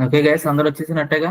Okay guys, అందరు వచ్చేసినట్టేగా.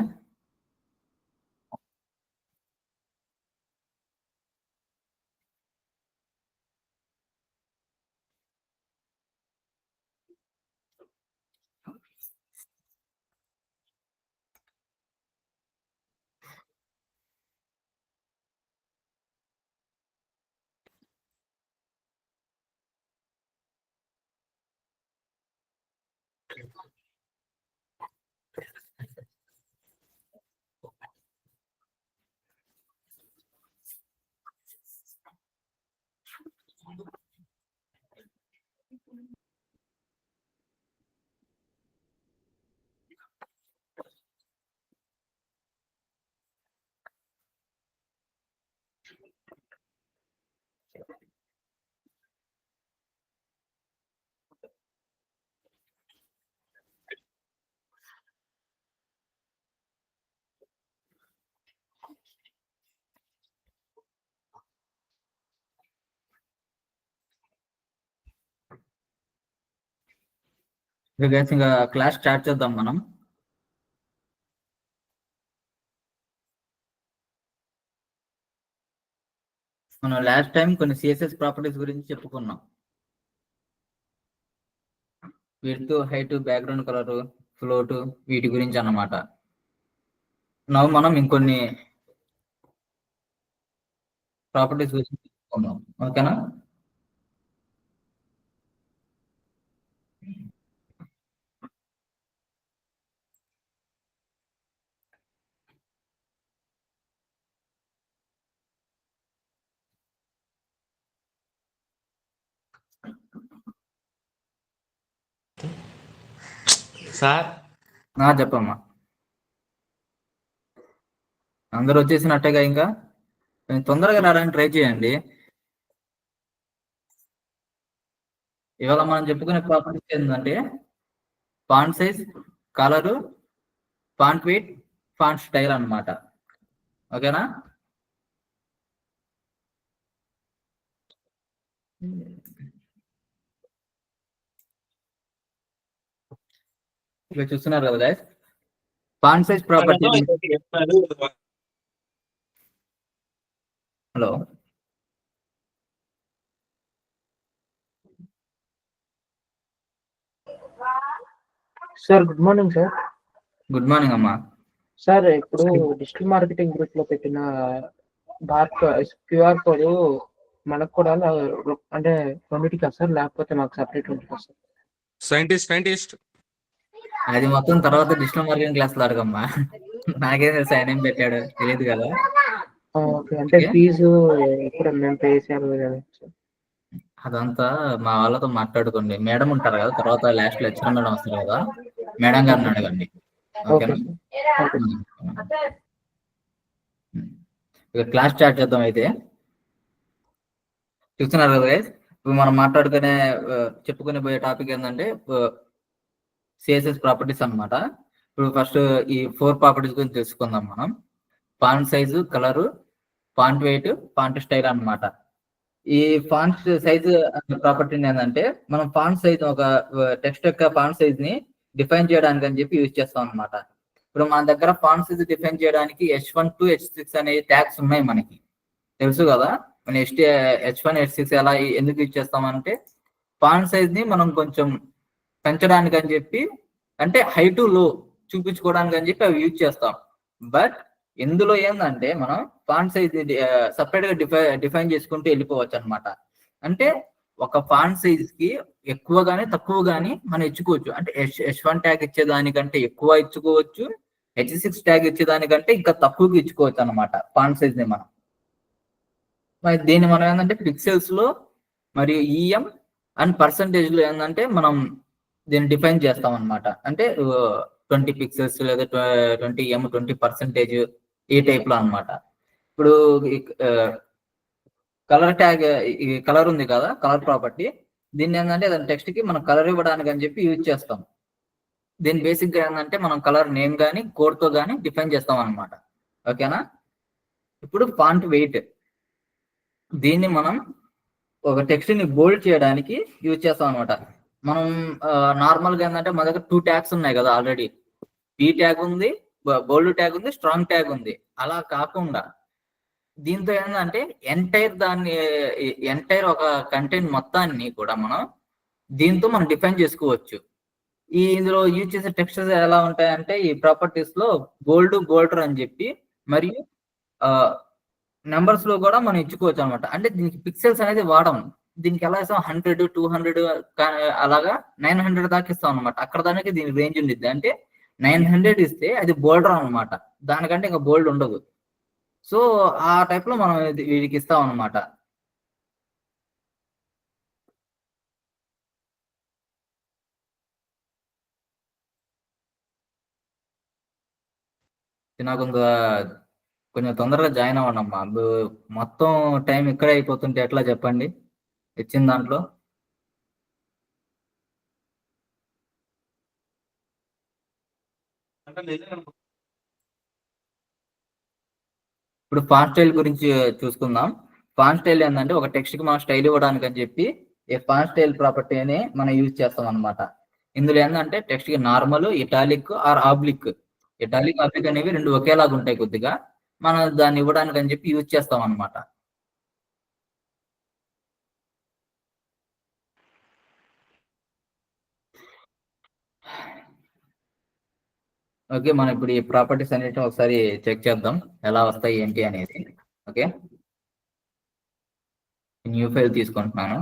Okay guys, ఇంకా class start చేద్దాం మనం. లాస్ట్ టైం కొన్ని సిఎస్ఎస్ ప్రాపర్టీస్ గురించి చెప్పుకున్నాం. Width, height, background colour, float, వీటి గురించి అన్నమాట. నవ్వు మనం ఇంకొన్ని ప్రాపర్టీస్ గురించి చెప్పుకున్నాం. ఓకేనా? సార్ చెప్పమ్మా. అందరు వచ్చేసినట్టేగా. ఇంకా తొందరగా రావడానికి ట్రై చేయండి. ఇవాళ మనం చెప్పుకునే ప్రాపర్టీస్ ఏంటంటే font size, colour, font wait, font style అన్నమాట. ఓకేనా? ఇక్కడ చూస్తున్నారు కదా guys, font size property. Hello sir, good morning sir. Good morning అమ్మా. సార్, ఇప్పుడు డిజిటల్ మార్కెటింగ్ గ్రూప్ లో పెట్టిన క్యూఆర్ కోడ్ మనకు కూడా అంటే రెండింటికి సార్, లేకపోతే మాకు సపరేట్ ఉంటుంది సార్? సైంటిస్ట్ అది మొత్తం తర్వాత డిజిటల్ మార్కెటింగ్ క్లాస్ లో అడగమ్మా. నాకేం తెలుసు ఆయన ఏం పెట్టాడు, తెలియదు కదా. ఓకే, అంటే ఫీజు ఎప్పుడు మేము పే చేయాలి కదా సార్? అదంతా మా వాళ్ళతో మాట్లాడుకోండి. మేడం ఉంటారు కదా, తర్వాత లాస్ట్ లెక్చరర్ మేడం వస్తారు కదా, మేడం గారిని అడగండి. ఓకేనా? ఇక క్లాస్ స్టార్ట్ చేద్దాం. అయితే చూస్తున్నారు కదా గైస్, ఇప్పుడు మనం చెప్పుకునే పోయే టాపిక్ ఏంటంటే సిఎస్ఎస్ ప్రాపర్టీస్ అన్నమాట. ఇప్పుడు ఫస్ట్ ఈ 4 ప్రాపర్టీస్ గురించి తెలుసుకుందాం మనం. Font size, colour, font wait, font style అన్నమాట. ఈ ఫాంట్ సైజ్ ప్రాపర్టీ ఏంటంటే మనం ఫాంట్ సైజ్ ఒక టెక్స్ట్ యొక్క ఫాంట్ సైజ్ ని డిఫైన్ చేయడానికి అని చెప్పి యూజ్ చేస్తాం అనమాట. ఇప్పుడు మన దగ్గర ఫాంట్ సైజ్ డిఫైన్ చేయడానికి H1 to H6 అనే ట్యాగ్స్ ఉన్నాయి మనకి, తెలుసు కదా. మన H1 H6 ఎలా ఎందుకు యూజ్ చేస్తామంటే ఫాంట్ సైజ్ ని మనం కొంచెం పెంచడానికి అని చెప్పి, అంటే హై టు లో చూపించుకోవడానికి అని చెప్పి అవి యూజ్ చేస్తాం. బట్ ఇందులో ఏంటంటే మనం ఫాంట్ సైజ్ సపరేట్ గా డిఫైన్ చేసుకుంటూ వెళ్ళిపోవచ్చు అనమాట. అంటే ఒక ఫాంట్ సైజ్ కి ఎక్కువ గానీ తక్కువ గానీ మనం ఇచ్చుకోవచ్చు. అంటే H1 ట్యాగ్ ఇచ్చేదానికంటే ఎక్కువ ఇచ్చుకోవచ్చు, H6 ట్యాగ్ ఇచ్చేదానికంటే ఇంకా తక్కువగా ఇచ్చుకోవచ్చు అనమాట ఫాంట్ సైజ్ ని మనం. మరి దీన్ని మనం ఏంటంటే పిక్సెల్స్ లో మరియు ఈఎం అండ్ పర్సంటేజ్ లో ఏంటంటే మనం దీన్ని డిఫైన్ చేస్తాం అనమాట. అంటే 20 పిక్సెల్స్ లేదా 20 EM 20% ఈ టైప్ లో అనమాట. ఇప్పుడు కలర్ ట్యాగ్, ఈ కలర్ ఉంది కదా, కలర్ ప్రాపర్టీ, దీన్ని ఏంటంటే దాని టెక్స్ట్ కి మనం కలర్ ఇవ్వడానికి అని చెప్పి యూజ్ చేస్తాం. దీని బేసిక్ గా ఏంటంటే మనం కలర్ నేమ్ గానీ కోడ్ తో గానీ డిఫైన్ చేస్తాం అనమాట. ఓకేనా? ఇప్పుడు ఫాంట్ వెయిట్, దీన్ని మనం ఒక టెక్స్ట్ ని బోల్డ్ చేయడానికి యూజ్ చేస్తాం అనమాట. మనం నార్మల్ గా ఏంటంటే మన దగ్గర 2 ట్యాగ్స్ ఉన్నాయి కదా ఆల్రెడీ. పి ట్యాగ్ ఉంది, బోల్డ్ ట్యాగ్ ఉంది, స్ట్రాంగ్ ట్యాగ్ ఉంది. అలా కాకుండా దీంతో ఏంటంటే ఎంటైర్ ఒక కంటెంట్ మొత్తాన్ని కూడా మనం దీంతో మనం డిఫైన్ చేసుకోవచ్చు. ఇందులో యూజ్ చేసే టెక్స్చర్స్ ఎలా ఉంటాయంటే ఈ ప్రాపర్టీస్ లో బోల్డర్ అని చెప్పి మరియు నెంబర్స్ లో కూడా మనం ఇచ్చుకోవచ్చు అనమాట. అంటే దీనికి పిక్సెల్స్ అనేది వాడడం. దీనికి ఎలా ఇస్తాం 100, 200 అలాగా 900 దాకా ఇస్తాం అనమాట. అక్కడ దానికి దీని రేంజ్ ఉండిద్ది. అంటే 900 ఇస్తే అది బోల్డర్ అనమాట, దానికంటే ఇంకా బోల్డ్ ఉండదు. సో ఆ టైప్ లో మనం వీడికి ఇస్తాం అనమాట. నాకు కొంచెం తొందరగా జాయిన్ అవ్వండి అమ్మా. మొత్తం టైం ఇక్కడే అయిపోతుంటే ఎట్లా చెప్పండి ఇచ్చిన దాంట్లో. ఇప్పుడు ఫాంట్ స్టైల్ గురించి చూసుకుందాం. ఫాంట్ స్టైల్ ఏంటంటే ఒక టెక్స్ట్ కి మనం స్టైల్ ఇవ్వడానికి అని చెప్పి ఈ ఫాంట్ స్టైల్ ప్రాపర్టీని మనం యూజ్ చేస్తాం అనమాట. ఇందులో ఏంటంటే టెక్స్ట్ కి normal, italic or oblique. Italic, oblique అనేవి రెండు ఒకేలాగా ఉంటాయి కొద్దిగా. మనం దాన్ని ఇవ్వడానికి అని చెప్పి యూజ్ చేస్తాం అనమాట. ఓకే, మనం ఇప్పుడు ఈ ప్రాపర్టీస్ అన్నిటిని ఒకసారి చెక్ చేద్దాం ఎలా వస్తాయి ఏంటి అనేది. ఓకే, న్యూ ఫైల్ తీసుకుంటున్నాను.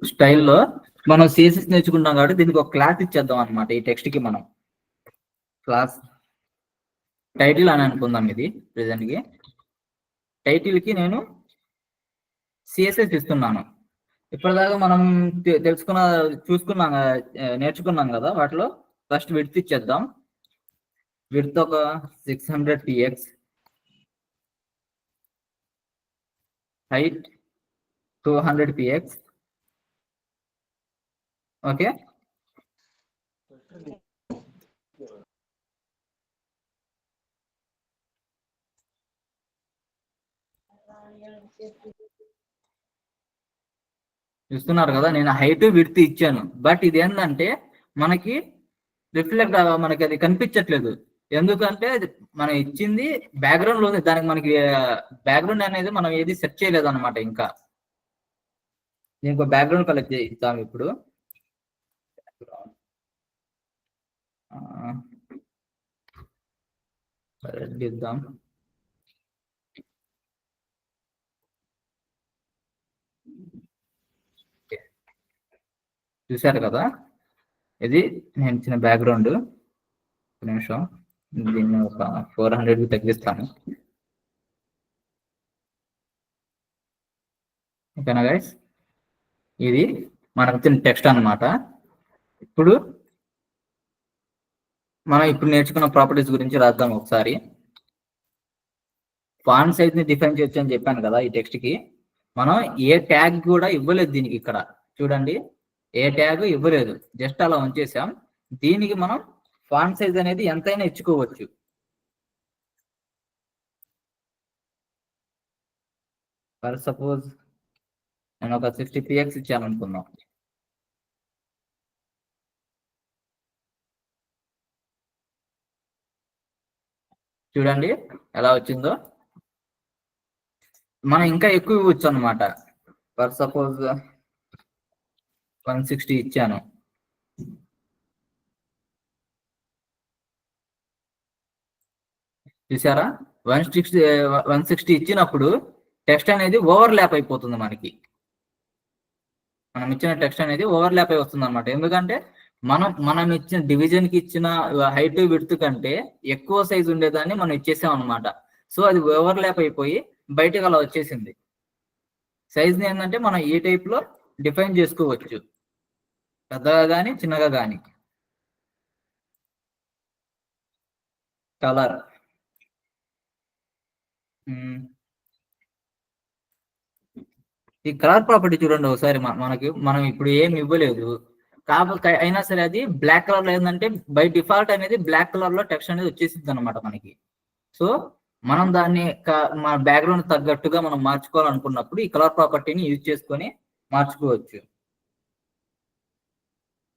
స్టైల్లో మనం సిఎస్ఎస్ నేర్చుకుంటాం కాబట్టి దీనికి ఒక క్లాస్ ఇచ్చేద్దాం అనమాట. ఈ టెక్స్ట్ కి మనం క్లాస్ టైటిల్ అని అనుకుందాం. ఇది ప్రెసెంట్ కి టైటిల్ కి నేను సిఎస్ఎస్ ఇస్తున్నాను. ఇప్పటిదాకా మనం నేర్చుకున్నాం కదా, వాటిలో ఫస్ట్ విడ్త్ ఇచ్చేద్దాం. విడ్త్ ఒక 600 px, హైట్ 200 px. ఓకే, చూస్తున్నారు కదా, నేను హైట్ విడ్త్ ఇచ్చాను. బట్ ఇది ఏంటంటే మనకి రిఫ్లెక్ట్ మనకి అది కనిపించట్లేదు. ఎందుకంటే మనం ఇచ్చింది బ్యాక్గ్రౌండ్ లో ఉంది. దానికి మనకి బ్యాక్గ్రౌండ్ అనేది మనం ఏది సెట్ చేయలేదు అనమాట. ఇంకా దీనికి బ్యాక్గ్రౌండ్ కలెక్ట్ ఇద్దాం. ఇప్పుడు ఇద్దాం. చూశారు కదా, ఇది నేను ఇచ్చిన బ్యాక్గ్రౌండ్. ఒక నిమిషం, దీన్ని ఒక 400కి తగ్గిస్తాను. ఓకేనా గైస్, ఇది మనకు ఇచ్చిన టెక్స్ట్ అనమాట. ఇప్పుడు మనం నేర్చుకున్న ప్రాపర్టీస్ గురించి రాద్దాం ఒకసారి. ఫాంట్ సైజ్ ని డిఫైన్ చేయొచ్చు అని చెప్పాను కదా. ఈ టెక్స్ట్ కి మనం ఏ ట్యాగ్ కూడా ఇవ్వలేదు. దీనికి ఇక్కడ చూడండి, ఏ ట్యాగ్ ఇవ్వలేదు, జస్ట్ అలా ఉంచేసాం. దీనికి మనం ఫాంట్ సైజ్ అనేది ఎంతైనా ఇచ్చుకోవచ్చు. ఫర్ సపోజ్ నేను ఒక 60 px ఇచ్చాను అనుకుందాం. చూడండి ఎలా వచ్చిందో. మనం ఇంకా ఎక్కువ ఇవ్వచ్చు అనమాట. ఫర్ సపోజ్ 160 ఇచ్చాను. చూసారా? 160 ఇచ్చినప్పుడు టెక్స్ట్ అనేది ఓవర్లాప్ అయిపోతుంది మనకి. మనం ఇచ్చిన టెక్స్ట్ అనేది ఓవర్లాప్ అయి వస్తుంది అనమాట. ఎందుకంటే మనం ఇచ్చిన డివిజన్ కి ఇచ్చిన హైట్ విడ్త్ కంటే ఎక్కువ సైజ్ ఉండేదాన్ని మనం ఇచ్చేసాం అనమాట. సో అది ఓవర్లాప్ అయిపోయి బయటకు అలా వచ్చేసింది. సైజ్ ని ఏంటంటే మనం ఈ టైప్ లో డిఫైన్ చేసుకోవచ్చు, పెద్దగా కానీ చిన్నగా కానీ. కలర్ ఈ కలర్ ప్రాపర్టీ చూడండి ఒకసారి. మనం ఇప్పుడు ఏమి ఇవ్వలేదు, కాకపోతే అయినా సరే అది బ్లాక్ కలర్ లో ఏంటంటే బై డిఫాల్ట్ అనేది బ్లాక్ కలర్ లో టెక్స్ట్ అనేది వచ్చేసింది అనమాట మనకి. సో మనం దాన్ని మన బ్యాక్గ్రౌండ్ తగ్గట్టుగా మనం మార్చుకోవాలనుకున్నప్పుడు ఈ కలర్ ప్రాపర్టీని యూజ్ చేసుకొని మార్చుకోవచ్చు.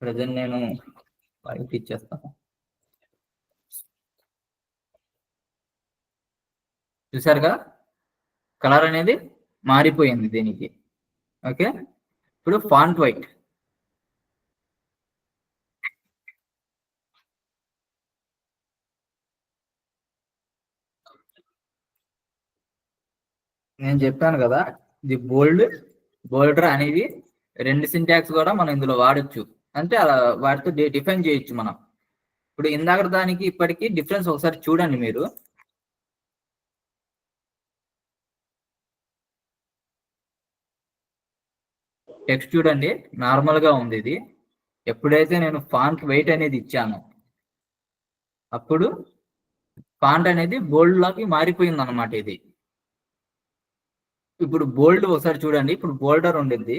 ప్రజెంట్ నేను వైట్ ఇచ్చేస్తాను. చూసారుగా కలర్ అనేది మారిపోయింది దీనికి. ఓకే, ఇప్పుడు ఫాంట్ వైట్. నేను చెప్పాను కదా, ఇది బోల్డర్ అనేవి రెండు సింటాక్స్ కూడా మనం ఇందులో వాడచ్చు. అంటే అలా వాటితో డిఫైన్ చేయొచ్చు మనం. ఇప్పుడు ఇందాక దానికి ఇప్పటికీ డిఫరెన్స్ ఒకసారి చూడండి మీరు. టెక్స్ట్ చూడండి, నార్మల్ గా ఉంది ఇది. ఎప్పుడైతే నేను ఫాంట్ వెయిట్ అనేది ఇచ్చాను అప్పుడు ఫాంట్ అనేది బోల్డ్ లోకి మారిపోయింది అనమాట ఇది. ఇప్పుడు బోల్డ్ ఒకసారి చూడండి, ఇప్పుడు బోల్డర్ ఉండిద్ది.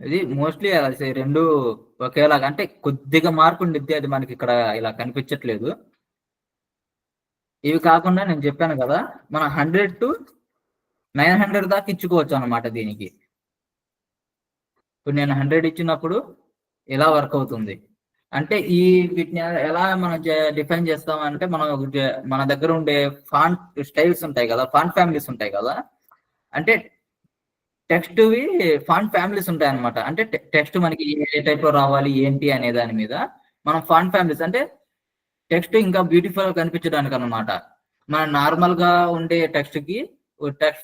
ఇది మోస్ట్లీ రెండు ఒకేలాగా, అంటే కొద్దిగా మార్పు ఉండిద్ది, అది మనకి ఇక్కడ ఇలా కనిపించట్లేదు. ఇవి కాకుండా నేను చెప్పాను కదా, మనం 100 to 900 దాకా ఇచ్చుకోవచ్చు అనమాట దీనికి. ఇప్పుడు నేను 100 ఇచ్చినప్పుడు ఇలా వర్క్ అవుతుంది. అంటే వీటిని ఎలా మనం డిఫైన్ చేస్తామంటే, మన దగ్గర ఉండే ఫాంట్ స్టైల్స్ ఉంటాయి కదా, ఫాంట్ ఫ్యామిలీస్ ఉంటాయి కదా, అంటే టెక్స్ట్ ఫాంట్ ఫ్యామిలీస్ ఉంటాయి అనమాట. అంటే టెక్స్ట్ మనకి ఏ టైప్ లో రావాలి ఏంటి అనే దాని మీద మనం ఫాంట్ ఫ్యామిలీస్, అంటే టెక్స్ట్ ఇంకా బ్యూటిఫుల్ గా కనిపించడానికి అనమాట. మన నార్మల్ గా ఉండే టెక్స్ట్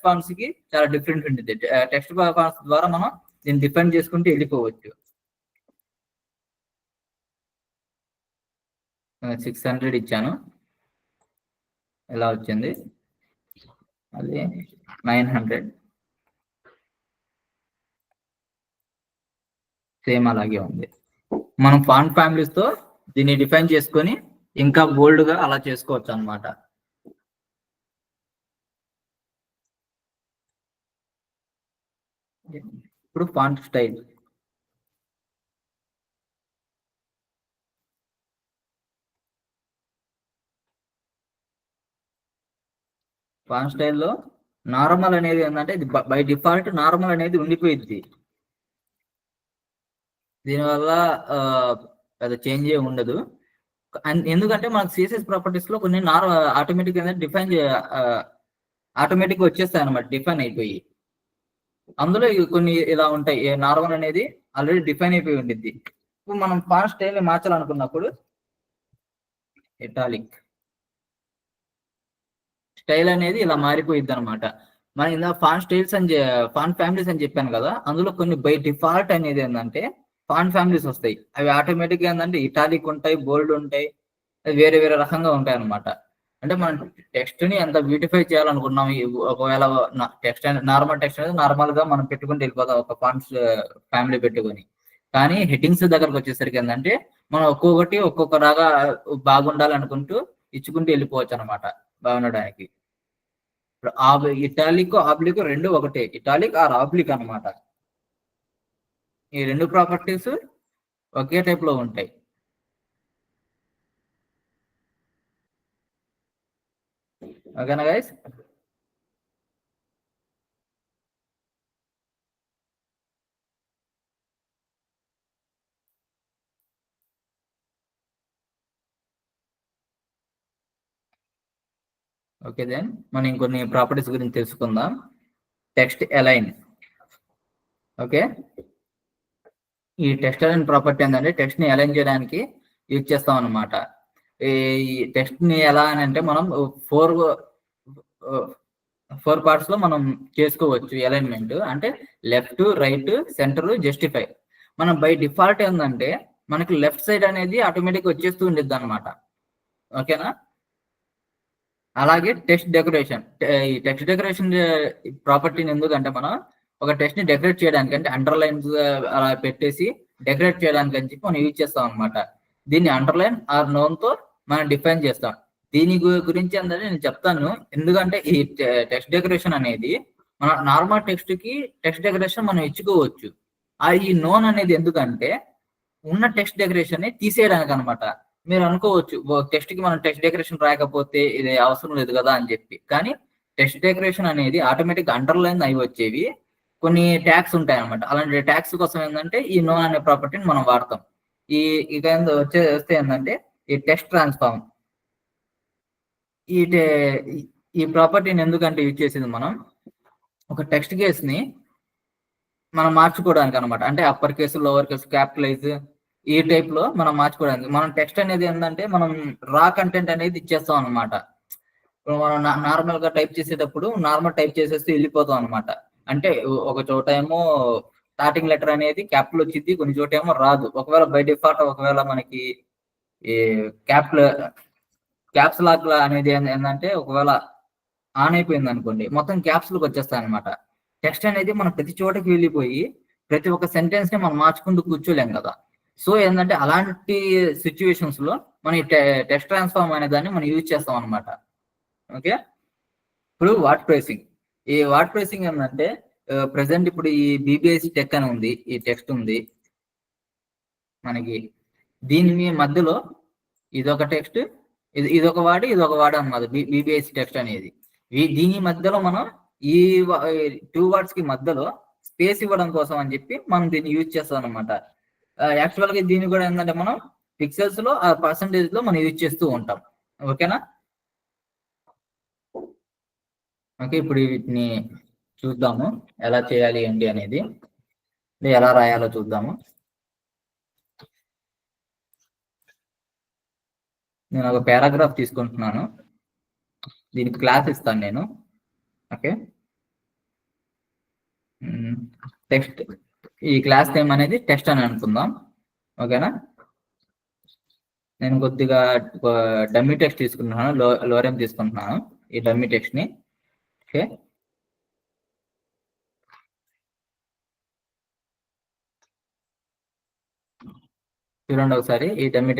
ఫాంట్స్ కి చాలా డిఫరెంట్ ఉంటుంది. టెక్స్ట్ ఫాంట్స్ ద్వారా మనం దీన్ని డిఫైన్ చేసుకుంటూ వెళ్ళిపోవచ్చు. 600 ఇచ్చాను, ఎలా వచ్చింది? అది 900, సేమ్ అలాగే ఉంది. మనం ఫాంట్ ఫ్యామిలీస్ తో దీన్ని డిఫైన్ చేసుకొని ఇంకా బోల్డ్ గా అలా చేసుకోవచ్చు అనమాట. ఇప్పుడు ఫాంట్ స్టైల్. ఫాంట్ స్టైల్లో నార్మల్ అనేది ఏంటంటే బై డిఫాల్ట్ నార్మల్ అనేది ఉండిపోయింది. దీనివల్ల పెద్ద చేంజ్ ఏ ఉండదు. ఎందుకంటే మనకు సిఎస్ఎస్ ప్రాపర్టీస్ లో కొన్ని ఆటోమేటిక్ ఆటోమేటిక్ వచ్చేస్తాయి అనమాట, డిఫైన్ అయిపోయి. అందులో కొన్ని ఇలా ఉంటాయి. నార్మల్ అనేది ఆల్రెడీ డిఫైన్ అయిపోయి ఉండిద్ది. ఇప్పుడు మనం ఫాంట్ స్టైల్ ని మార్చాలనుకున్నప్పుడు ఇటాలిక్ స్టైల్ అనేది ఇలా మారిపోయిద్ది అనమాట. మనం ఇందా ఫాంట్ స్టైల్స్ ఫాంట్ ఫ్యామిలీస్ అని చెప్పాను కదా, అందులో కొన్ని బై డిఫాల్ట్ అనేది ఏంటంటే ఫాంట్ ఫ్యామిలీస్ వస్తాయి. అవి ఆటోమేటిక్ గా ఏంటంటే ఇటాలిక్ ఉంటాయి, బోల్డ్ ఉంటాయి, వేరే వేరే రకంగా ఉంటాయి అనమాట. అంటే మనం టెక్స్ట్ ని ఎంత బ్యూటిఫై చేయాలనుకున్నాం, ఒకవేళ టెక్స్ట్ నార్మల్ టెక్స్ట్ అనేది నార్మల్ గా మనం పెట్టుకుంటూ వెళ్ళిపోతాం ఒక ఫాంట్స్ ఫ్యామిలీ పెట్టుకొని. కానీ హెడ్డింగ్స్ దగ్గరకు వచ్చేసరికి ఏంటంటే మనం ఒక్కొక్క రాగా బాగుండాలి అనుకుంటూ ఇచ్చుకుంటూ వెళ్ళిపోవచ్చు అనమాట బాగుండడానికి. ఇటాలిక్ ఆబ్లిక్ రెండు ఒకటే, ఇటాలిక్ ఆర్ ఆబ్లిక్ అనమాట. ఈ రెండు ప్రాపర్టీస్ ఒకే టైప్ లో ఉంటాయి. ఓకేనా గైస్? ఓకే దెన్ మనం ఇంకొన్ని ప్రాపర్టీస్ గురించి తెలుసుకుందాం. Text align. ఓకే, ఈ టెక్స్ట్ అలైన్ ప్రాపర్టీ ఏంటంటే టెక్స్ట్ ని అలైన్ చేయడానికి యూజ్ చేస్తాం అనమాట. ఈ టెక్స్ట్ ని ఎలా అని అంటే మనం ఫోర్ పార్ట్స్ లో మనం చేసుకోవచ్చు అలైన్మెంట్. అంటే లెఫ్ట్, రైట్, సెంటర్, జస్టిఫై. మనం బై డిఫాల్ట్ ఏంటంటే మనకి లెఫ్ట్ సైడ్ అనేది ఆటోమేటిక్ వచ్చేస్తూ ఉండిద్ది అనమాట. ఓకేనా? అలాగే టెక్స్ట్ డెకరేషన్. ఈ టెక్స్ట్ డెకరేషన్ ప్రాపర్టీని ఎందుకంటే మనం ఒక టెక్స్ట్ ని డెకరేట్ చేయడానికి, అంటే అండర్లైన్స్ అలా పెట్టేసి డెకరేట్ చేయడానికి అని చెప్పి మనం యూజ్ చేస్తాం అనమాట. దీన్ని అండర్లైన్ ఆర్ నోన్ తో మనం డిఫైన్ చేస్తాం. దీని గురించి ఏంటంటే నేను చెప్తాను. ఎందుకంటే ఈ టెక్స్ట్ డెకరేషన్ అనేది మన నార్మల్ టెక్స్ట్ కి టెక్స్ట్ డెకరేషన్ మనం ఇచ్చుకోవచ్చు. ఈ నోన్ అనేది ఎందుకంటే ఉన్న టెక్స్ట్ డెకరేషన్ ని తీసేయడానికి అనమాట. మీరు అనుకోవచ్చు టెక్స్ట్ కి మనం టెక్స్ట్ డెకరేషన్ రాకపోతే ఇది అవసరం లేదు కదా అని చెప్పి. కానీ టెక్స్ట్ డెకరేషన్ అనేది ఆటోమేటిక్ అండర్లైన్ అయి వచ్చేవి కొన్ని ట్యాగ్స్ ఉంటాయి అనమాట. అలాంటి ట్యాగ్స్ కోసం ఏంటంటే ఈ నోన్ అనే ప్రాపర్టీని మనం వాడతాం. ఇక వస్తే ఏంటంటే ఈ టెక్స్ట్ ట్రాన్స్ఫార్మ్. ఈ ప్రాపర్టీని ఎందుకంటే యూజ్ చేసేది మనం ఒక టెక్స్ట్ కేస్ ని మనం మార్చుకోవడానికి అనమాట. అంటే upper case, lower case, capitalise ఈ టైప్ లో మనం మార్చుకోవడానికి. మనం టెక్స్ట్ అనేది ఏంటంటే మనం రా కంటెంట్ అనేది ఇచ్చేస్తాం అనమాట. ఇప్పుడు మనం నార్మల్ గా టైప్ చేసేటప్పుడు నార్మల్ టైప్ చేసేస్తూ వెళ్ళిపోతాం అనమాట. అంటే ఒక చోట ఏమో స్టార్టింగ్ లెటర్ అనేది క్యాపిటల్ వచ్చింది, కొన్ని చోట ఏమో రాదు. ఒకవేళ బై డిఫాల్ట్ ఒకవేళ మనకి ఈ క్యాప్స్ లాక్ అనేది ఏంటంటే ఒకవేళ ఆన్ అయిపోయింది అనుకోండి, మొత్తం క్యాప్స్ లోకి వచ్చేస్తాయి అనమాట. టెక్స్ట్ అనేది మనం ప్రతి చోటకి వెళ్ళిపోయి ప్రతి ఒక్క సెంటెన్స్ ని మనం మార్చుకుంటూ కూర్చోలేం కదా. సో ఏంటంటే అలాంటి సిచ్యువేషన్స్ లో మనం ఈ టెక్స్ట్ ట్రాన్స్ఫార్మ్ అనే దాన్ని మనం యూజ్ చేస్తాం అనమాట. ఓకే, ఇప్పుడు వాట్ ప్రైసింగ్. ఈ వాట్ ప్రైసింగ్ ఏంటంటే ప్రెసెంట్ ఇప్పుడు ఈ బీబీఎస్ టెక్ అని ఉంది, ఈ టెక్స్ట్ ఉంది మనకి. దీని మధ్యలో ఇదొక టెక్స్ట్, ఇదొక వాడు, ఇదొక వాడు అన్నమాట బీబీఎస్ టెక్స్ట్ అనేది. దీని మధ్యలో మనం ఈ 2 వర్డ్స్ కి మధ్యలో స్పేస్ ఇవ్వడం కోసం అని చెప్పి మనం దీన్ని యూజ్ చేస్తాం అనమాట. యాక్చువల్ గా దీన్ని కూడా ఏంటంటే మనం పిక్సెల్స్ లో ఆ పర్సంటేజ్ లో మనం యూజ్ చేస్తూ ఉంటాం. ఓకేనా? ఓకే, ఇప్పుడు వీటిని చూద్దాము ఎలా చేయాలి ఏంటి అనేది, ఎలా రాయాలో చూద్దాము. నేను ఒక పారాగ్రాఫ్ తీసుకుంటున్నాను, దీనికి క్లాస్ ఇస్తాను నేను. Okay, text. ఈ క్లాస్ నేమ్ అనేది టెక్స్ట్ అని అనుకుందాం. ఓకేనా? నేను కొద్దిగా డమ్మీ టెక్స్ట్ తీసుకుంటున్నాను, లోరెం తీసుకుంటున్నాను ఈ డమ్మీ టెక్స్ట్ ని. ఓకే, చూడండి ఒకసారి ఈ డమ్మీ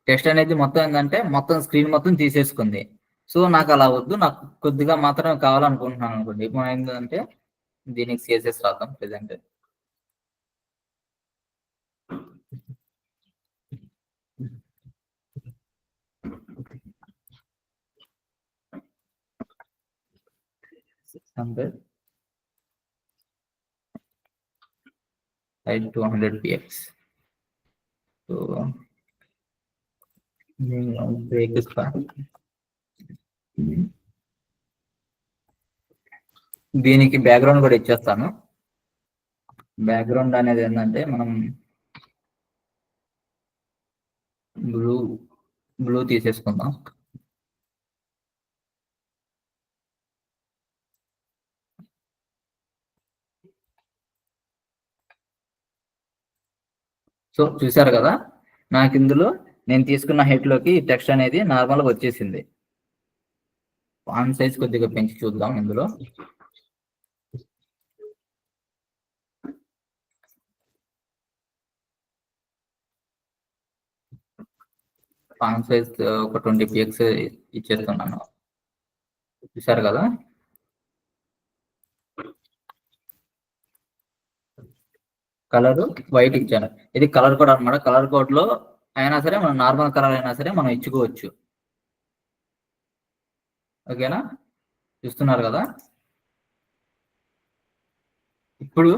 టెక్స్ట్ అనేది మొత్తం ఏంటంటే మొత్తం స్క్రీన్ మొత్తం తీసేసుకుంది. సో నాకు అలా వద్దు, నాకు కొద్దిగా మాత్రమే కావాలనుకుంటున్నాను అనుకోండి. ఇప్పుడు ఏంటంటే దీనికి సిఎస్ఎస్ రాద్దాం present. Height 200 px. So break this part. దీనికి బ్యాక్గ్రౌండ్ కూడా ఇచ్చేస్తాను. బ్యాక్గ్రౌండ్ అనేది ఏంటంటే మనం బ్లూ తీసేసుకుందాం. సో చూసారు కదా, నాకు ఇందులో నేను తీసుకున్న హైట్ లోకి టెక్స్ట్ అనేది నార్మల్గా వచ్చేసింది. ఫాంట్ సైజ్ కొద్దిగా పెంచి చూద్దాం. ఇందులో ఫాంట్ సైజ్ ఒక 20 px ఇచ్చేస్తున్నాను. చూసారు కదా, కలర్ వైట్ ఇచ్చాను. ఇది కలర్ కోడ్ అనమాట. కలర్ కోడ్ లో అయినా సరే మనం నార్మల్ కలర్ అయినా సరే మనం ఇచ్చుకోవచ్చు. ఓకేనా? చూస్తున్నారు కదా. ఇప్పుడు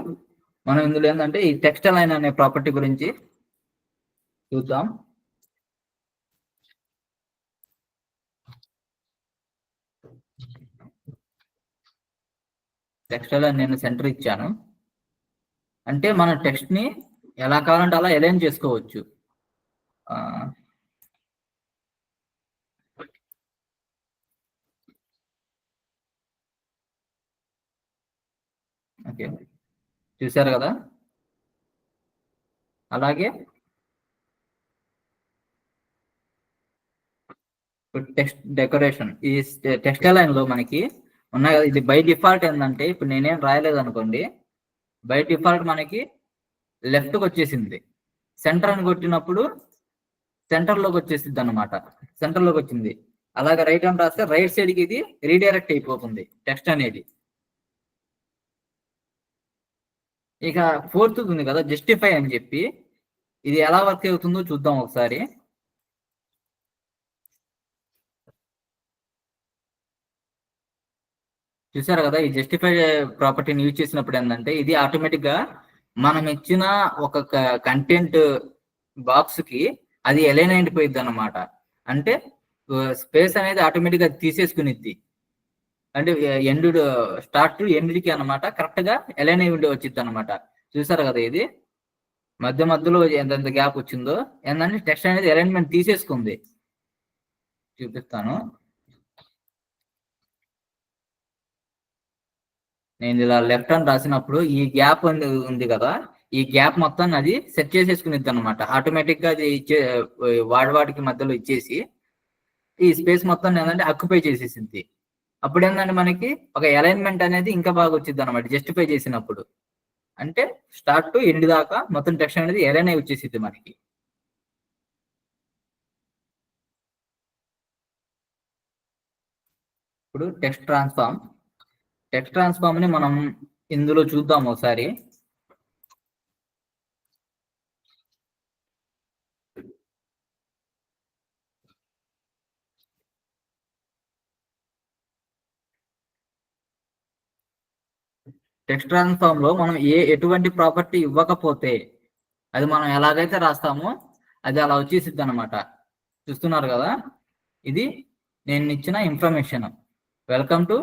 మనం ఇందులో ఏంటంటే ఈ టెక్స్ట్ అలైన్ అనే ప్రాపర్టీ గురించి చూద్దాం. టెక్స్ట్ అలైన్ నేను సెంటర్ ఇచ్చాను. అంటే మన టెక్స్ట్ ని ఎలా కావాలంటే అలా అలైన్ చేసుకోవచ్చు. ఓకే, చూసారు కదా. అలాగే టెక్స్ట్ డెకరేషన్, ఈ టెక్స్ట్ లైన్ లో మనకి ఉన్నాయి కదా, ఇది బై డిఫాల్ట్ ఏంటంటే ఇప్పుడు నేనేం రాయలేదు అనుకోండి, బై డిఫాల్ట్ మనకి లెఫ్ట్కి వచ్చేసింది. సెంటర్ అని కొట్టినప్పుడు సెంటర్లోకి వచ్చేసింది అనమాట, సెంటర్లోకి వచ్చింది. అలాగే రైట్ అని రాస్తే రైట్ సైడ్కి ఇది రీడైరెక్ట్ అయిపోతుంది టెక్స్ట్ అనేది. ఇక ఫోర్త్ ఉంది కదా జస్టిఫై అని చెప్పి, ఇది ఎలా వర్క్ అవుతుందో చూద్దాం ఒకసారి. చూసారు కదా, ఈ జస్టిఫై ప్రాపర్టీని యూజ్ చేసినప్పుడు ఏంటంటే ఇది ఆటోమేటిక్ గా మనం ఇచ్చిన ఒక కంటెంట్ బాక్స్ కి అది ఎలైన్ అయిపోయింది అనమాట. అంటే స్పేస్ అనేది ఆటోమేటిక్ గా తీసేసుకునిద్ది. అంటే ఎండ్ స్టార్ట్ టు ఎండ్కి అనమాట కరెక్ట్ గా ఎలైన్ అయి ఉండి వచ్చింది అనమాట. చూసారు కదా, ఇది మధ్య మధ్యలో ఎంతెంత గ్యాప్ వచ్చిందో ఏంటంటే టెక్స్ట్ అనేది అలైన్మెంట్ తీసేసుకుంది. చూపిస్తాను. నేను ఇలా లెఫ్ట్ అని రాసినప్పుడు ఈ గ్యాప్ ఉంది కదా, ఈ గ్యాప్ మొత్తం అది సెట్ చేసేసుకునిద్ది అనమాట. ఆటోమేటిక్ గా అది ఇచ్చే వాడికి మధ్యలో ఇచ్చేసి ఈ స్పేస్ మొత్తం ఏంటంటే ఆక్యుపై చేసేసింది. అప్పుడు ఏంటంటే మనకి ఒక అలైన్మెంట్ అనేది ఇంకా బాగా వచ్చింది అనమాట జస్టిఫై చేసినప్పుడు. అంటే స్టార్ట్ టు ఎండ్ దాకా మొత్తం టెక్స్ట్ అనేది అలైన్ అయి వచ్చేసింది మనకి. ఇప్పుడు టెక్స్ట్ ట్రాన్స్ఫార్మ్ ని మనం ఇందులో చూద్దాం ఒకసారి. టెక్స్ట్ ట్రాన్స్ఫార్మ్ లో మనం ఎటువంటి ప్రాపర్టీ ఇవ్వకపోతే అది మనం ఎలాగైతే రాస్తామో అది అలా వచ్చేసిద్ది అనమాట. చూస్తున్నారు కదా, ఇది నేను ఇచ్చిన ఇన్ఫర్మేషన్, వెల్కమ్ టు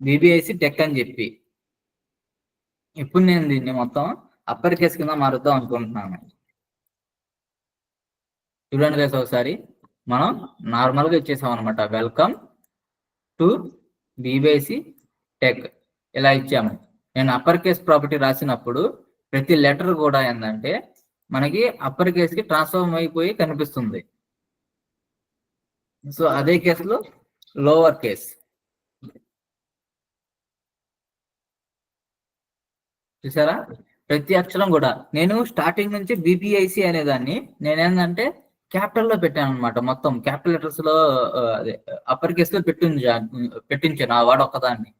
బీబీఐసి టెక్ అని చెప్పి. ఇప్పుడు నేను దీన్ని మొత్తం అప్పర్ కేస్ కింద మారుద్దాం అనుకుంటున్నాను. చూడండి గైస్, ఒకసారి మనం నార్మల్గా ఇచ్చేసాం అనమాట, వెల్కమ్ టు బీబీఐసి టెక్ ఇలా ఇచ్చాము. నేను అప్పర్ కేస్ ప్రాపర్టీ రాసినప్పుడు ప్రతి లెటర్ కూడా ఏంటంటే మనకి అప్పర్ కేస్ కి ట్రాన్స్ఫార్మ్ అయిపోయి కనిపిస్తుంది. సో అదే కేసులో లోవర్ కేస్. చూసారా, ప్రతి అక్షరం కూడా నేను స్టార్టింగ్ నుంచి బీపీఐసి అనేదాన్ని నేనేందంటే క్యాపిటల్ లో పెట్టాను అనమాట. మొత్తం క్యాపిటల్ లెటర్స్ లో అప్పర్ కేస్ లో పెట్టించాను ఆ వాడు ఒక్కదాన్ని.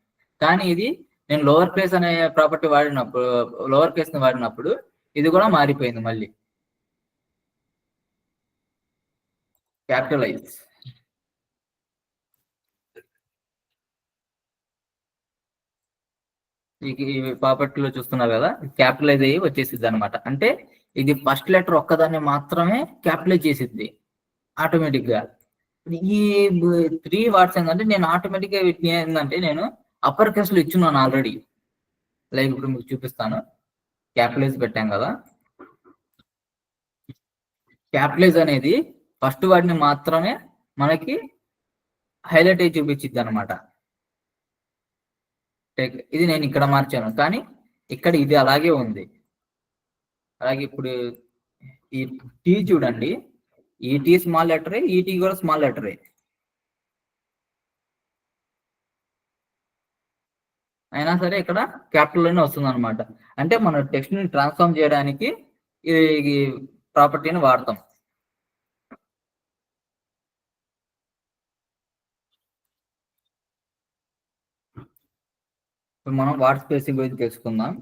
కానీ ఇది నేను లోవర్ కేస్ అనే ప్రాపర్టీ వాడినప్పుడు, లోవర్ కేస్ ని వాడినప్పుడు ఇది కూడా మారిపోయింది మళ్ళీ క్యాపిటలైజ్. ఈ ప్రాపర్టీలో చూస్తున్నారు కదా, క్యాపిటలైజ్ అయ్యి వచ్చేసిద్ది అనమాట. అంటే ఇది ఫస్ట్ లెటర్ ఒక్కదాన్ని మాత్రమే క్యాపిటలైజ్ చేసిద్ది ఆటోమేటిక్ గా. ఈ 3 వర్డ్స్ ఏంటంటే నేను ఆటోమేటిక్ గా వీటిని ఏంటంటే నేను అప్పర్ కేస్ లో ఇచ్చున్నాను ఆల్రెడీ. లైక్ ఇప్పుడు మీకు చూపిస్తాను, క్యాపిటలైజ్ పెట్టాం కదా, క్యాపిటలైజ్ అనేది ఫస్ట్ వర్డ్ ని మాత్రమే మనకి హైలైట్ అయ్యి చూపించిద్ది అనమాట. ఇది నేను ఇక్కడ మార్చాను, కానీ ఇక్కడ ఇది అలాగే ఉంది. అలాగే ఇప్పుడు ఈ టీ చూడండి, ఈ టీ స్మాల్ లెటరే, ఈ టీ కూడా స్మాల్ లెటరే, అయినా సరే ఇక్కడ క్యాపిటల్ లోనే వస్తుంది అనమాట. అంటే మన టెక్స్ట్ ని ట్రాన్స్ఫార్మ్ చేయడానికి ఈ ప్రాపర్టీని వాడతాం. ఇప్పుడు మనం వర్డ్ స్పేసింగ్ గురించి తెలుసుకుందాం.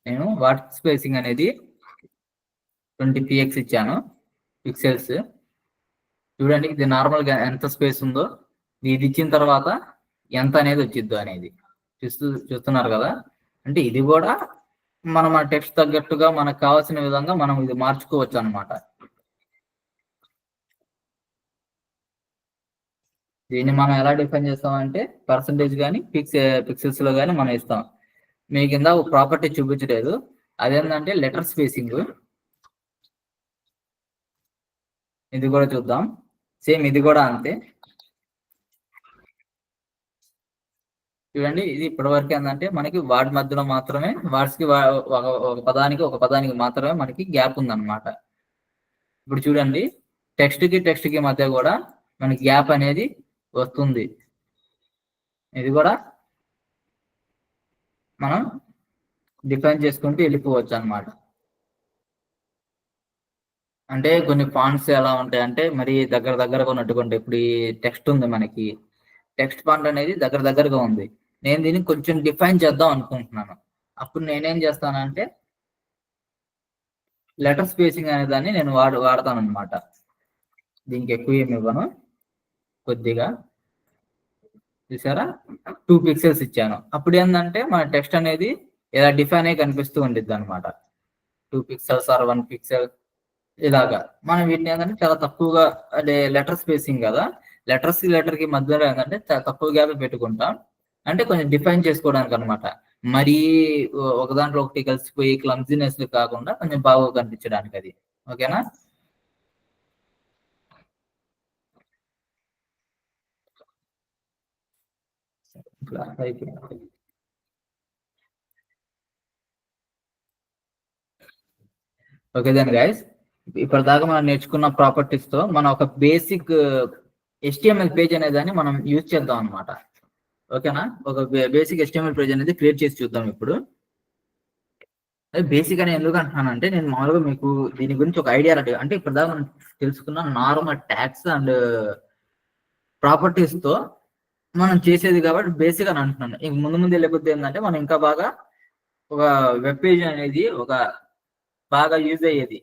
నేను వర్డ్ స్పేసింగ్ అనేది 20 px ఇచ్చాను, పిక్సెల్స్. చూడండి, ఇది నార్మల్ గా ఎంత స్పేస్ ఉందో, ఇది ఇచ్చిన తర్వాత ఎంత అనేది వచ్చిద్దు అనేది చూస్తున్నారు కదా. అంటే ఇది కూడా మనం ఆ టెక్స్ట్ తగ్గట్టుగా మనకు కావాల్సిన విధంగా మనం ఇది మార్చుకోవచ్చు అనమాట. దీన్ని మనం ఎలా డిఫైన్ చేస్తామంటే పర్సంటేజ్ కానీ పిక్సెల్స్ లో కానీ మనం ఇస్తాం. మీ కింద ఒక ప్రాపర్టీ చూపించలేదు, అదేంటంటే లెటర్ స్పేసింగ్. ఇది కూడా చూద్దాం, సేమ్ ఇది కూడా అంతే. చూడండి, ఇది ఇప్పటి వరకు ఏంటంటే మనకి వార్డ్ మధ్యలో మాత్రమే, వర్డ్స్ కి ఒక పదానికి మాత్రమే మనకి గ్యాప్ ఉందన్నమాట. ఇప్పుడు చూడండి, టెక్స్ట్ కి మధ్య కూడా మనకి గ్యాప్ అనేది వస్తుంది. ఇది కూడా మనం డిఫైన్ చేసుకుంటూ వెళ్ళిపోవచ్చు అన్నమాట. అంటే కొన్ని ఫాంట్స్ ఎలా ఉంటాయి అంటే మరి దగ్గరగా ఉన్నట్టుకుంటే, ఇప్పుడు ఈ టెక్స్ట్ ఉంది, మనకి టెక్స్ట్ ఫాంట్ అనేది దగ్గరగా ఉంది. నేను దీన్ని కొంచెం డిఫైన్ చేద్దాం అనుకుంటున్నాను. అప్పుడు నేనేం చేస్తానంటే లెటర్ స్పేసింగ్ అనే దాన్ని నేను వాడతాను అనమాట. దీనికి ఎక్కువ ఏమి ఇవ్వను, కొద్దిగా చూసారా 2 పిక్సెల్స్ ఇచ్చాను. అప్పుడు ఏంటంటే మన టెక్స్ట్ అనేది ఇలా డిఫైన్ అయ్యి కనిపిస్తూ ఉండిద్ది అనమాట. 2 పిక్సెల్స్ ఆర్ 1 పిక్సెల్ ఇలాగా. మనం వీటిని ఏంటంటే చాలా తక్కువగా, అంటే లెటర్ స్పేసింగ్ కదా, లెటర్ కి మధ్యలో ఏంటంటే చాలా తక్కువ గ్యాప్ పెట్టుకుంటాం, అంటే కొంచెం డిఫైన్ చేసుకోవడానికి అనమాట. మరీ ఒక దాంట్లో ఒకటి కలిసిపోయి క్లమ్జినెస్ కాకుండా కొంచెం బాగా కనిపించడానికి అది. ఓకేనా? ఓకే దెన్ గైస్, ఇప్పటిదాకా మనం నేర్చుకున్న ప్రాపర్టీస్ తో మనం ఒక బేసిక్ HTML పేజ్ అనే దాన్ని మనం యూజ్ చేద్దాం అనమాట. ఓకేనా? ఒక బేసిక్ HTML పేజ్ అనేది క్రియేట్ చేసి చూద్దాం ఇప్పుడు. బేసిక్ అని ఎందుకు అంటున్నానంటే, నేను మామూలుగా మీకు దీని గురించి ఒక ఐడియా అంటే ఇప్పటిదాకా మనం తెలుసుకున్న నార్మల్ ట్యాగ్స్ అండ్ ప్రాపర్టీస్ తో మనం చేసేది కాబట్టి బేసిక్ అని అంటున్నాను. ఇంక ముందు వెళ్ళిపోతే ఏంటంటే మనం ఇంకా బాగా ఒక వెబ్ పేజ్ అనేది ఒక బాగా యూజ్ అయ్యేది,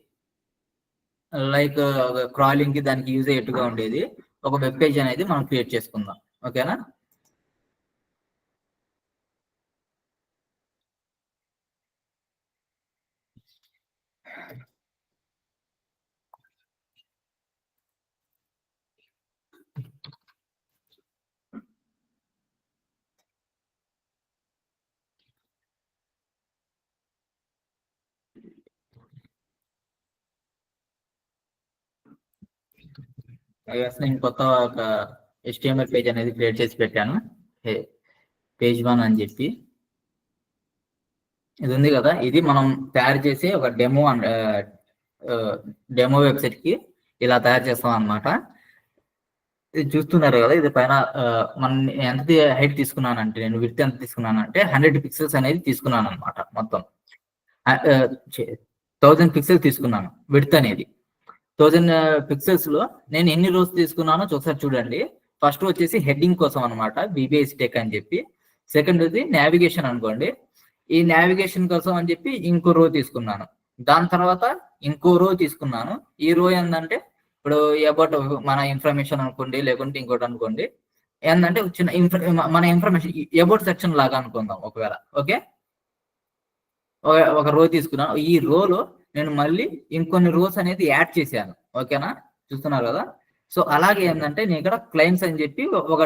లైక్ క్రాలింగ్ కి దానికి యూజ్ అయ్యేట్టుగా ఉండేది ఒక వెబ్ పేజ్ అనేది మనం క్రియేట్ చేసుకుందాం. ఓకేనా? నేను కొత్త ఒక HTML పేజ్ అనేది క్రియేట్ చేసి పెట్టాను, పేజ్ 1 అని చెప్పి. ఇది ఉంది కదా, ఇది మనం తయారు చేసే ఒక డెమో వెబ్సైట్ కి ఇలా తయారు చేస్తాం అనమాట. ఇది చూస్తున్నారు కదా, ఇది పైన మనం ఎంత హైట్ తీసుకున్నానంటే, నేను విడ్త్ ఎంత తీసుకున్నానంటే 100 పిక్సెల్స్ అనేది తీసుకున్నాను అనమాట. మొత్తం 1000 పిక్సెల్స్ తీసుకున్నాను విడ్త్ అనేది. 1000 పిక్సెల్స్ లో నేను ఎన్ని రోస్ తీసుకున్నానో ఒకసారి చూడండి. ఫస్ట్ వచ్చేసి హెడ్డింగ్ కోసం అనమాట, BBS టెక్ అని చెప్పి. సెకండ్ ఇది నావిగేషన్ అనుకోండి, ఈ నావిగేషన్ కోసం అని చెప్పి ఇంకో రో తీసుకున్నాను. దాని తర్వాత ఇంకో రో తీసుకున్నాను. ఈ రో ఏంటంటే ఇప్పుడు అబౌట్ మన ఇన్ఫర్మేషన్ అనుకోండి, లేకుంటే ఇంకోటి అనుకోండి, ఏంటంటే చిన్న మన ఇన్ఫర్మేషన్ అబౌట్ సెక్షన్ లాగా అనుకుందాం ఒకవేళ. ఓకే, ఒక రో తీసుకున్నాను. ఈ రోలో నేను మళ్ళీ ఇంకొన్ని రోస్ అనేది యాడ్ చేశాను. ఓకేనా? చూస్తున్నారు కదా. సో అలాగే ఏంటంటే నేను ఇక్కడ క్లైమ్స్ అని చెప్పి ఒక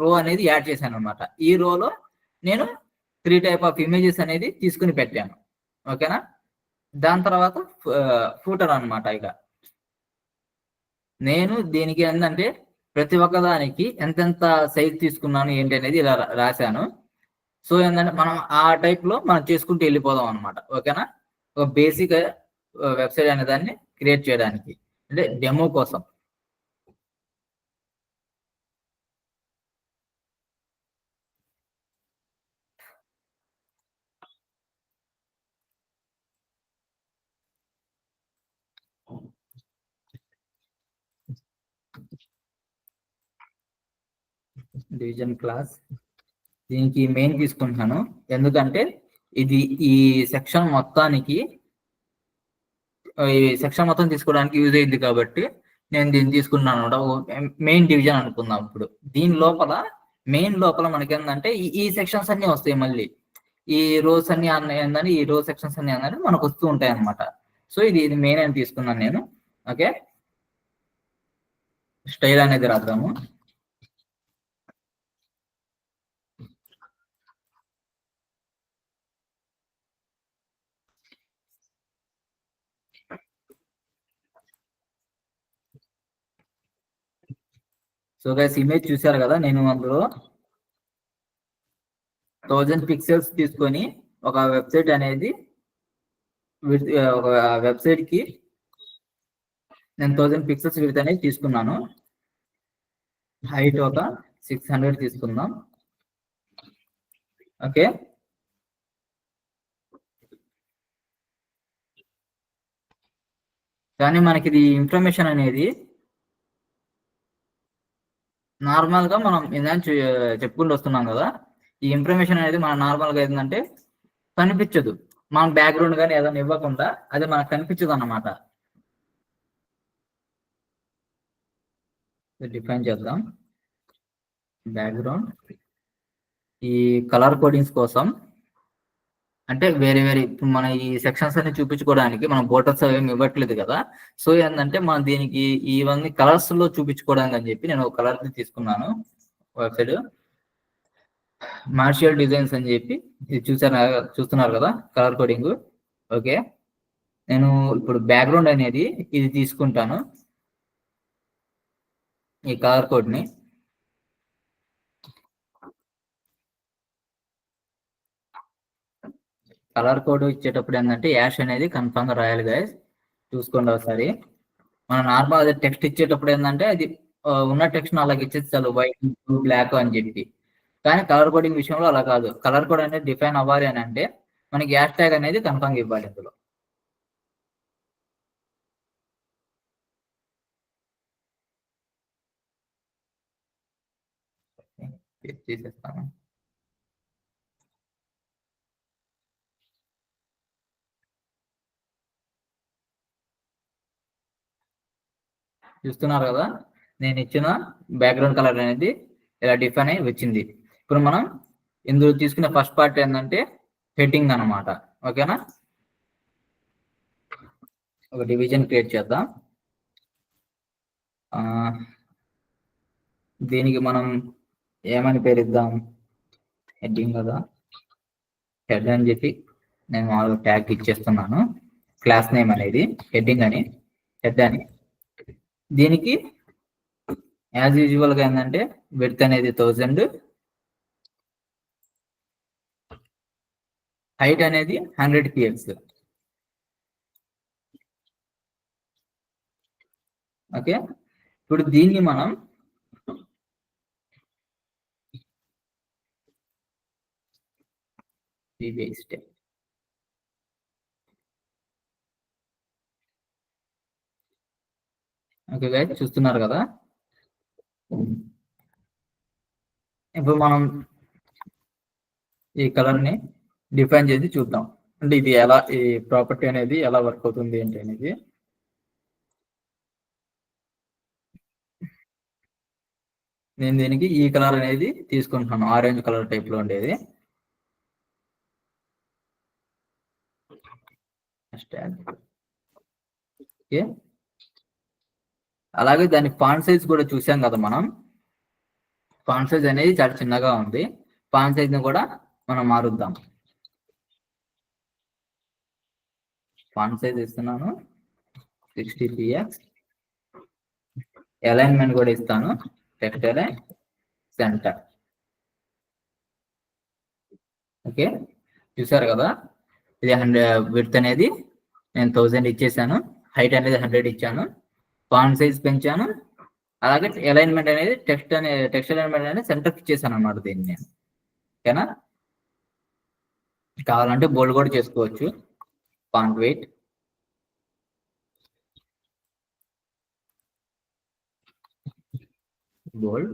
రో అనేది యాడ్ చేశాను అనమాట. ఈ రోలో నేను 3 టైప్ ఆఫ్ ఇమేజెస్ అనేది తీసుకుని పెట్టాను. ఓకేనా? దాని తర్వాత ఫూటర్ అనమాట. ఇక నేను దీనికి ఏంటంటే ప్రతి ఒక్కదానికి ఎంతెంత సైజ్ తీసుకున్నాను ఏంటి అనేది ఇలా రాశాను. సో ఏంటంటే మనం ఆ టైప్ లో మనం చేసుకుంటూ వెళ్ళిపోదాం అనమాట. ఓకేనా? ఒక బేసిక్ వెబ్సైట్ అనే దాన్ని క్రియేట్ చేయడానికి, అంటే డెమో కోసం. డివిజన్ క్లాస్, దీనికి మెయిన్ తీసుకుంటున్నాను ఎందుకంటే ఇది ఈ సెక్షన్ మొత్తం తీసుకోవడానికి యూజ్ అయింది కాబట్టి నేను దీన్ని తీసుకున్నాను. మెయిన్ డివిజన్ అనుకుందాం. ఇప్పుడు దీని లోపల మెయిన్ లోపల మనకి ఏంటంటే ఈ సెక్షన్స్ అన్ని వస్తాయి, మళ్ళీ ఈ రోస్ అన్ని ఏందని, ఈ రో సెక్షన్స్ అన్ని ఏందని మనకు వస్తూ ఉంటాయి అనమాట. సో ఇది మెయిన్ అని తీసుకున్నాను నేను. ఓకే, స్టైల్ అనేది రాద్దాము. సో గైస్ ఇమేజ్ చూసారు కదా, నేను అందులో 1000 పిక్సెల్స్ తీసుకొని ఒక వెబ్సైట్ అనేది ఒక వెబ్సైట్ కి నేను 1000 పిక్సెల్స్ విడ్త్ అనేది తీసుకున్నాను. హైట్ ఒక 600 తీసుకుందాం. ఓకే, కానీ మనకి ఇది ఇన్ఫర్మేషన్ అనేది నార్మల్ గా మనం ఇందాక చెప్పుకుంటూ వస్తున్నాం కదా, ఈ ఇన్ఫర్మేషన్ అనేది మన నార్మల్ గా ఏంటంటే కనిపించదు. మనం బ్యాక్గ్రౌండ్ కానీ ఏదైనా ఇవ్వకుండా అది మనకు కనిపించదు అన్నమాట. డిఫైన్ చేద్దాం బ్యాక్గ్రౌండ్. ఈ కలర్ కోడింగ్స్ కోసం అంటే వేరే వేరే ఇప్పుడు మన ఈ సెక్షన్స్ అన్ని చూపించుకోవడానికి మనం బోర్డర్స్ ఏమి ఇవ్వట్లేదు కదా. సో ఏంటంటే మనం దీనికి ఇవన్నీ కలర్స్ లో చూపించుకోవడానికి అని చెప్పి నేను ఒక కలర్ ని తీసుకున్నాను. వెబ్సైట్ మార్షియల్ డిజైన్స్ అని చెప్పి ఇది చూస్తున్నారు కదా కలర్ కోడింగ్. ఓకే, నేను ఇప్పుడు బ్యాక్గ్రౌండ్ అనేది ఇది తీసుకుంటాను, ఈ కలర్ కోడ్ ని. కలర్ కోడ్ ఇచ్చేటప్పుడు ఏంటంటే యాష్ అనేది కన్ఫర్మ్ గా రాయాలి గైస్, చూసుకోండి ఒకసారి. మనం నార్మల్ అదే టెక్స్ట్ ఇచ్చేటప్పుడు ఏంటంటే అది ఉన్న టెక్స్ట్ అలాగే ఇచ్చేది చాలు, వైట్ బ్లాక్ అని చెప్పి. కానీ కలర్ కోడింగ్ విషయంలో అలా కాదు. కలర్ కోడ్ అనేది డిఫైన్ అవ్వాలి అని అంటే మనకి హ్యాష్ ట్యాగ్ అనేది కన్ఫర్మ్ గా ఇవ్వాలి ఇందులో. తీసేస్తాను. చూస్తున్నారు కదా, నేను ఇచ్చిన బ్యాక్గ్రౌండ్ కలర్ అనేది ఇలా డిఫైన్ అయి వచ్చింది. ఇప్పుడు మనం ఇందులో తీసుకున్న ఫస్ట్ పార్ట్ ఏంటంటే హెడ్డింగ్ అన్నమాట. ఓకేనా, ఒక డివిజన్ క్రియేట్ చేద్దాం. దీనికి మనం ఏమని పేరు ఇద్దాం, హెడ్డింగ్ కదా, హెడ్ అని చెప్పి నేను మామూలుగా ట్యాగ్ ఇచ్చేస్తున్నాను. క్లాస్ నేమ్ అనేది హెడ్డింగ్ అని, హెడ్ అని. దీనికి యాజ్ యూజువల్ గా ఏంటంటే విడ్త్ అనేది 1000, హైట్ అనేది 100 px. ఓకే, ఇప్పుడు దీన్ని మనం ఓకే గైస్ చూస్తున్నారు కదా. ఇప్పుడు మనం ఈ కలర్ ని డిఫైన్ చేసి చూద్దాం, అంటే ఇది ఎలా, ఈ ప్రాపర్టీ అనేది ఎలా వర్క్ అవుతుంది ఏంటి అనేది. నేను దీనికి ఈ కలర్ అనేది తీసుకుంటున్నాను, ఆరెంజ్ కలర్ టైప్ లో ఉండేది. ఓకే, అలాగే దాని ఫాంట్ సైజ్ కూడా చూసాం కదా మనం. ఫాంట్ సైజ్ అనేది చాలా చిన్నగా ఉంది. ఫాంట్ సైజ్ ని కూడా మనం మారుద్దాం. ఫాంట్ సైజ్ ఇస్తున్నాను 60 px. అలైన్మెంట్ కూడా ఇస్తాను, టెక్స్ట్ అలైన్ సెంటర్. ఓకే, చూసారు కదా, ఇది 100 విడ్త్ అనేది నేను 1000 ఇచ్చేసాను, హైట్ అనేది 100 ఇచ్చాను, ఫాంట్ సైజ్ పెంచాను, అలాగే అలైన్మెంట్ అనేది టెక్స్ట్ అలైన్మెంట్ అనేది సెంటర్కి ఇచ్చేసాను అన్నమాట దీన్ని నేను. ఓకేనా, కావాలంటే బోల్డ్ కూడా చేసుకోవచ్చు. ఫాంట్ వెయిట్ బోల్డ్,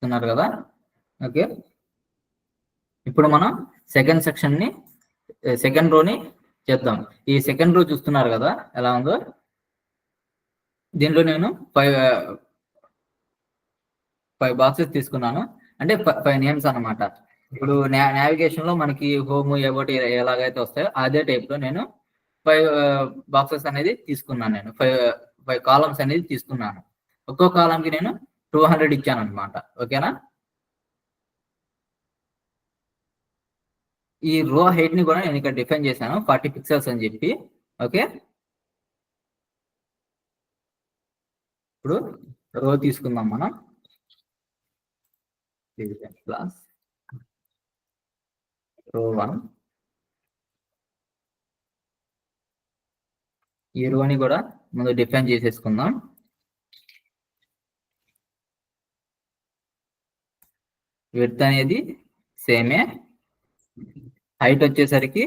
ఉన్నారు కదా. ఓకే, ఇప్పుడు మనం సెకండ్ సెక్షన్ ని, సెకండ్ రోని చేద్దాం. ఈ సెకండ్ రో చూస్తున్నారు కదా ఎలా ఉందో. దీంట్లో నేను 5 బాక్సెస్ తీసుకున్నాను, అంటే 5 నేమ్స్ అన్నమాట. ఇప్పుడు నావిగేషన్ లో మనకి హోమ్ ఎవటి ఎలాగైతే వస్తాయో అదే టైప్ లో నేను 5 బాక్సెస్ అనేది తీసుకున్నాను. నేను 5 కాలమ్స్ అనేది తీసుకున్నాను. ఒక్కో కాలం కి నేను 200 ఇచ్చాను అనమాట. ఓకేనా, ఈ రో హైట్ ని కూడా నేను ఇక్కడ డిఫైన్ చేశాను 40 పిక్సెల్స్ అని చెప్పి. ఓకే, ఇప్పుడు రో తీసుకుందాం మనం. డివిజన్ క్లాస్ రో 1. ఈ రోని కూడా ముందు డిఫైన్ చేసేసుకుందాం. విడ్త్ అనేది సేమే, హైట్ వచ్చేసరికి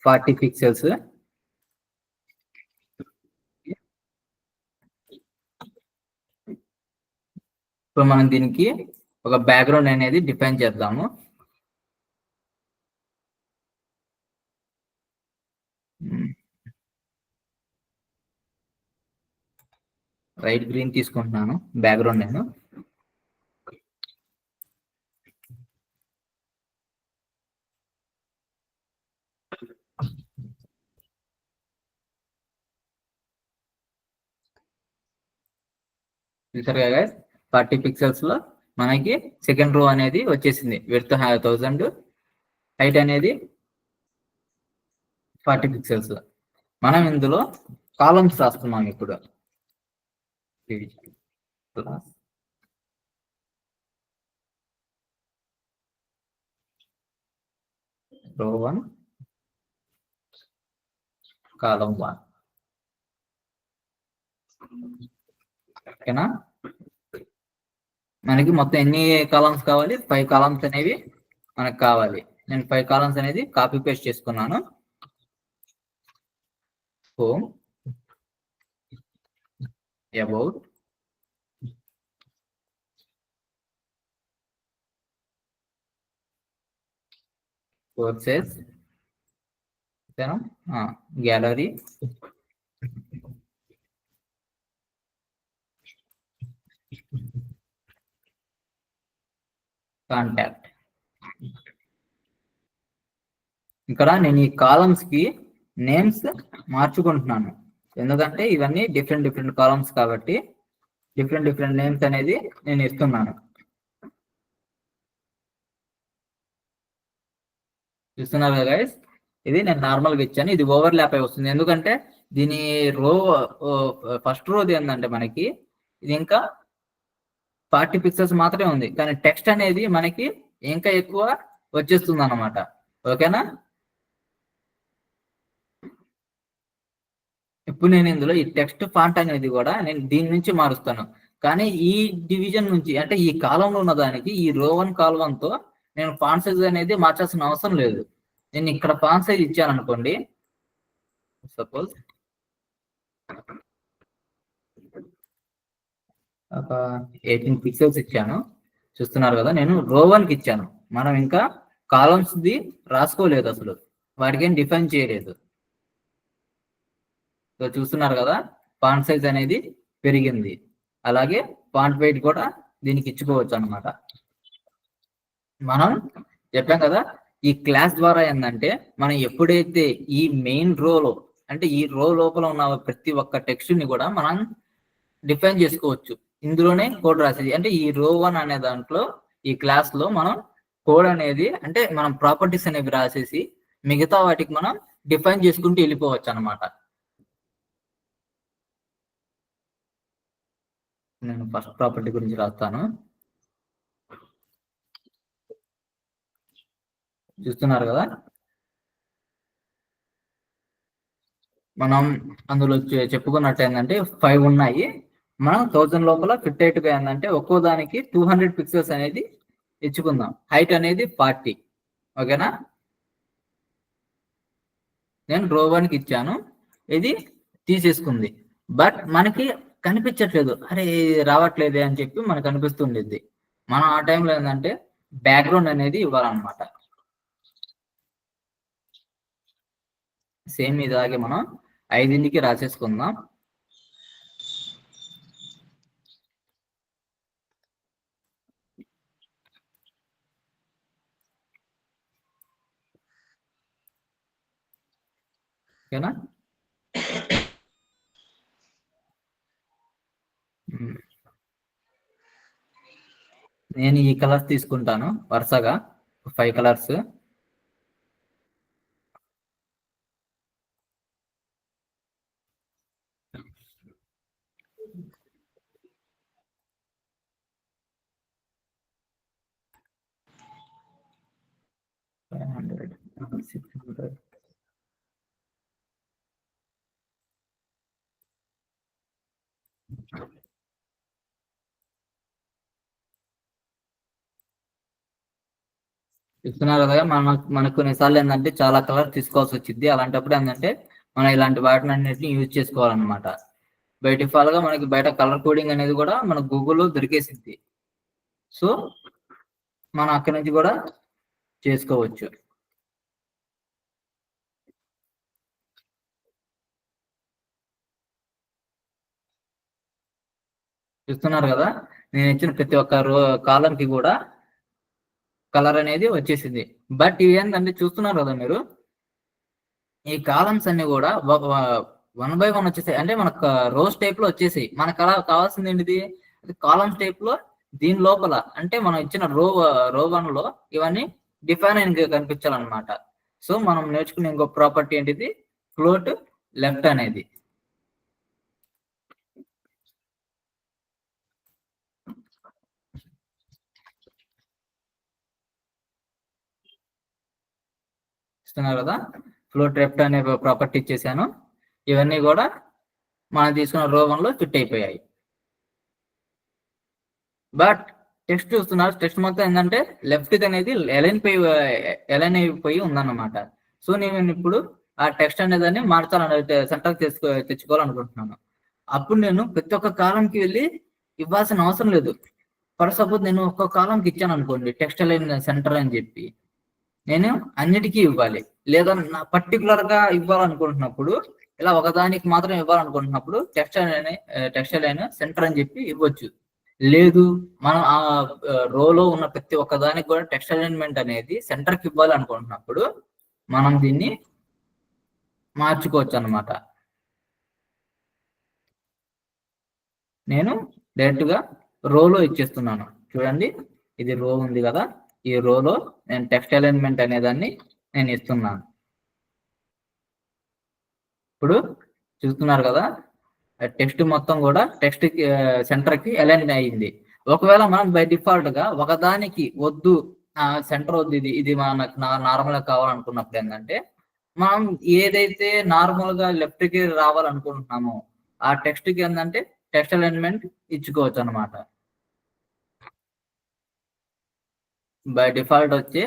40 పిక్సెల్స్. ఇప్పుడు మనం దీనికి ఒక బ్యాక్గ్రౌండ్ అనేది డిఫైన్ చేద్దాము. రైట్ గ్రీన్ తీసుకుంటున్నాను బ్యాక్గ్రౌండ్ నేను. చూసారుగా గైస్, 40 పిక్సెల్స్ లో మనకి సెకండ్ రో అనేది వచ్చేసింది. విడ్త్ 1000, హైట్ అనేది 40 పిక్సెల్స్. మనం ఇందులో కాలమ్స్ రాస్తున్నాం ఇప్పుడు. రో 1 కాలం 1. ఓకేనా? మనకి మొత్తం ఎన్ని కాలమ్స్ కావాలి? 5 కాలమ్స్ అనేవి మనకు కావాలి. నేను 5 కాలమ్స్ అనేది కాపీ పేస్ట్ చేసుకున్నాను. Home, about, courses, gallery, contact. ఇక్కడ నేను ఈ కాలమ్స్ కి నేమ్స్ మార్చుకుంటున్నాను, ఎందుకంటే ఇవన్నీ డిఫరెంట్ కాలమ్స్ కాబట్టి డిఫరెంట్ నేమ్స్ అనేది నేను ఇస్తున్నాను. చూస్తున్నారు కదా గైస్, ఇది నేను నార్మల్గా ఇచ్చాను. ఇది ఓవర్ ల్యాప్ అయి వస్తుంది, ఎందుకంటే దీని రో ఫస్ట్ రోది ఏంటంటే మనకి ఇది ఇంకా 40 పిక్సెల్స్ మాత్రమే ఉంది, కానీ టెక్స్ట్ అనేది మనకి ఇంకా ఎక్కువ వచ్చేస్తుంది అన్నమాట. ఓకేనా? ఇప్పుడు నేను ఇందులో ఈ టెక్స్ట్ ఫాంట్ అనేది కూడా నేను దీని నుంచి మారుస్తాను, కానీ ఈ డివిజన్ నుంచి అంటే ఈ కాలంలో ఉన్న దానికి ఈ రో 1 కాలం తో నేను ఫాంట్ సైజ్ అనేది మార్చాల్సిన అవసరం లేదు. నేను ఇక్కడ ఫాంట్ సైజ్ ఇచ్చాను అనుకోండి, సపోజ్ ఒక 18 పిక్సెల్స్ ఇచ్చాను. చూస్తున్నారు కదా, నేను రో 1కి ఇచ్చాను. మనం ఇంకా కాలమ్స్ ది రాసుకోలేదు, అసలు వాటికి ఏం డిఫైన్ చేయలేదు. చూస్తున్నారు కదా, ఫాంట్ సైజ్ అనేది పెరిగింది. అలాగే ఫాంట్ వెయిట్ కూడా దీనికి ఇచ్చుకోవచ్చు అన్నమాట. మనం చెప్పాం కదా, ఈ క్లాస్ ద్వారా ఏంటంటే మనం ఎప్పుడైతే ఈ మెయిన్ రోలో అంటే ఈ రో లోపల ఉన్న ప్రతి ఒక్క టెక్స్ట్ ని కూడా మనం డిఫైన్ చేసుకోవచ్చు. ఇందులోనే కోడ్ రాసేది అంటే ఈ రో 1 అనే దాంట్లో ఈ క్లాస్ లో మనం కోడ్ అనేది అంటే మనం ప్రాపర్టీస్ అనేవి రాసేసి మిగతా వాటికి మనం డిఫైన్ చేసుకుంటూ వెళ్ళిపోవచ్చు అన్నమాట. నేను ఫస్ట్ ప్రాపర్టీ గురించి రాస్తాను. చూస్తున్నారు కదా, మనం అందులో చెప్పుకున్నట్టు ఏంటంటే 5 ఉన్నాయి. మనం 1000 లోపల ఫిట్ అయ్యేట్టుగా ఏంటంటే ఒక్కో దానికి 200 పిక్సెల్స్ అనేది ఇచ్చుకుందాం. హైట్ అనేది 40. ఓకేనా? నేను రో 1కి ఇచ్చాను, ఇది తీసేసుకుంది. బట్ మనకి కనిపించట్లేదు, అరే రావట్లేదే అని చెప్పి మనకు అనిపిస్తుండేది. మనం ఆ టైంలో ఏంటంటే బ్యాక్గ్రౌండ్ అనేది ఇవ్వాలన్నమాట. సేమ్ ఇలాగే మనం 5కి రాసేసుకుందాం. ఓకేనా? నేను ఈ కలర్స్ తీసుకుంటాను వరుసగా 5 కలర్స్. ఇస్తున్నారు కదా, మనకు కొన్నిసార్లు ఏంటంటే చాలా కలర్ తీసుకోవాల్సి వచ్చింది. అలాంటప్పుడు ఏంటంటే మనం ఇలాంటి వాటిని అన్నింటినీ యూజ్ చేసుకోవాలన్నమాట. బై డిఫాల్ట్ గా మనకి బయట కలర్ కోడింగ్ అనేది కూడా మన గూగుల్లో దొరికేసింది. సో మనం అక్కడి నుంచి కూడా చేసుకోవచ్చు. చూస్తున్నారు కదా, నేను ఇచ్చిన ప్రతి ఒక్క కాలం కి కూడా కలర్ అనేది వచ్చేసింది. బట్ ఇవి ఏంటంటే చూస్తున్నారు కదా మీరు, ఈ కాలమ్స్ అన్ని కూడా 1 by 1 వచ్చేసాయి. అంటే మనకు రోస్ టైప్ లో వచ్చేసాయి. మనకు కావాల్సింది ఏంటిది, కాలమ్స్ టైప్ లో దీని లోపల అంటే మనం ఇచ్చిన రో 1 లో ఇవన్నీ డిఫైన్ అయిన కనిపించాలన్నమాట. సో మనం నేర్చుకునే ఇంకో ప్రాపర్టీ ఏంటిది, ఫ్లోట్ లెఫ్ట్ అనేది. ఇస్తున్నారు కదా, ఫ్లోట్ లెఫ్ట్ అనే ప్రాపర్టీ ఇచ్చేసాను. ఇవన్నీ కూడా మనం తీసుకున్న రో 1 లో ఫిట్ అయిపోయాయి. బట్ టెక్స్ట్ చూస్తున్నారు, టెక్స్ట్ మొత్తం ఏంటంటే లెఫ్ట్ అనేది ఎలైన్ అయిపోయి ఉందన్నమాట. సో నేను ఇప్పుడు ఆ టెక్స్ట్ అనేదాన్ని మార్చాలని సెంటర్ తెచ్చుకోవాలనుకుంటున్నాను. అప్పుడు నేను ప్రతి ఒక్క కాలంకి వెళ్ళి ఇవ్వాల్సిన అవసరం లేదు. ఫర్ సపోజ్ నేను ఒక్క కాలంకి ఇచ్చాను అనుకోండి టెక్స్ట్ అలైన్ సెంటర్ అని చెప్పి, నేను అన్నిటికీ ఇవ్వాలి. లేదా నా పర్టికులర్ గా ఇవ్వాలనుకుంటున్నప్పుడు, ఇలా ఒకదానికి మాత్రం ఇవ్వాలనుకుంటున్నప్పుడు టెక్స్ట్ అలైన్ సెంటర్ అని చెప్పి ఇవ్వచ్చు. లేదు మనం ఆ రోలో ఉన్న ప్రతి ఒక్క దానికి కూడా టెక్స్ట్ అలైన్మెంట్ అనేది సెంటర్ కి ఇవ్వాలి అనుకుంటున్నప్పుడు మనం దీన్ని మార్చుకోవచ్చు అన్నమాట. నేను డైరెక్ట్ గా రోలో ఇచ్చేస్తున్నాను. చూడండి, ఇది రో ఉంది కదా, ఈ రోలో నేను టెక్స్ట్ అలైన్మెంట్ అనేదాన్ని నేను ఇస్తున్నాను. ఇప్పుడు చూస్తున్నారు కదా, టెక్స్ట్ మొత్తం కూడా టెక్స్ట్ సెంటర్ కి అలైన్ అయ్యింది. ఒకవేళ మనం బై డిఫాల్ట్ గా ఒకదానికి వద్దు, సెంటర్ వద్దు, ఇది మనకు నార్మల్ గా కావాలనుకున్నప్పుడు ఏంటంటే మనం ఏదైతే నార్మల్ గా లెఫ్ట్ కి రావాలనుకుంటున్నామో ఆ టెక్స్ట్ కి ఏంటంటే టెక్స్ట్ అలైన్మెంట్ ఇచ్చుకోవచ్చు అనమాట. బై డిఫాల్ట్ వచ్చి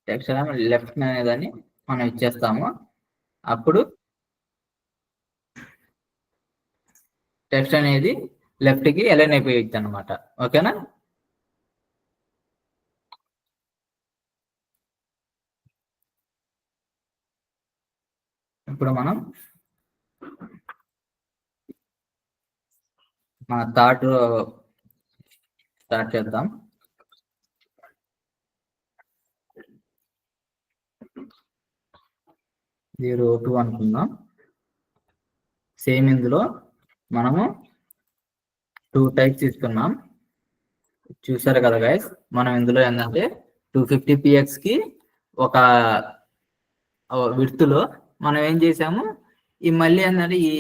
టెక్స్ట్ అలైన్మెంట్ లెఫ్ట్ అనేదాన్ని మనం ఇచ్చేస్తాము. అప్పుడు టెక్స్ట్ అనేది లెఫ్ట్ కి అలైన్ అయిపోయింది అనమాట. ఓకేనా? ఇప్పుడు మనం మన థర్డ్ స్టార్ట్ చేద్దాం. ఇది రో 2 అనుకుందాం. సేమ్ ఇందులో మనము 2 టైప్స్ ఇస్తున్నాం. చూసారు కదా గైస్, మనం ఇందులో ఏంటంటే 250px కి ఒక విడ్త్ లో మనం ఏం చేసాము, ఈ మళ్ళీ ఏంటంటే ఈ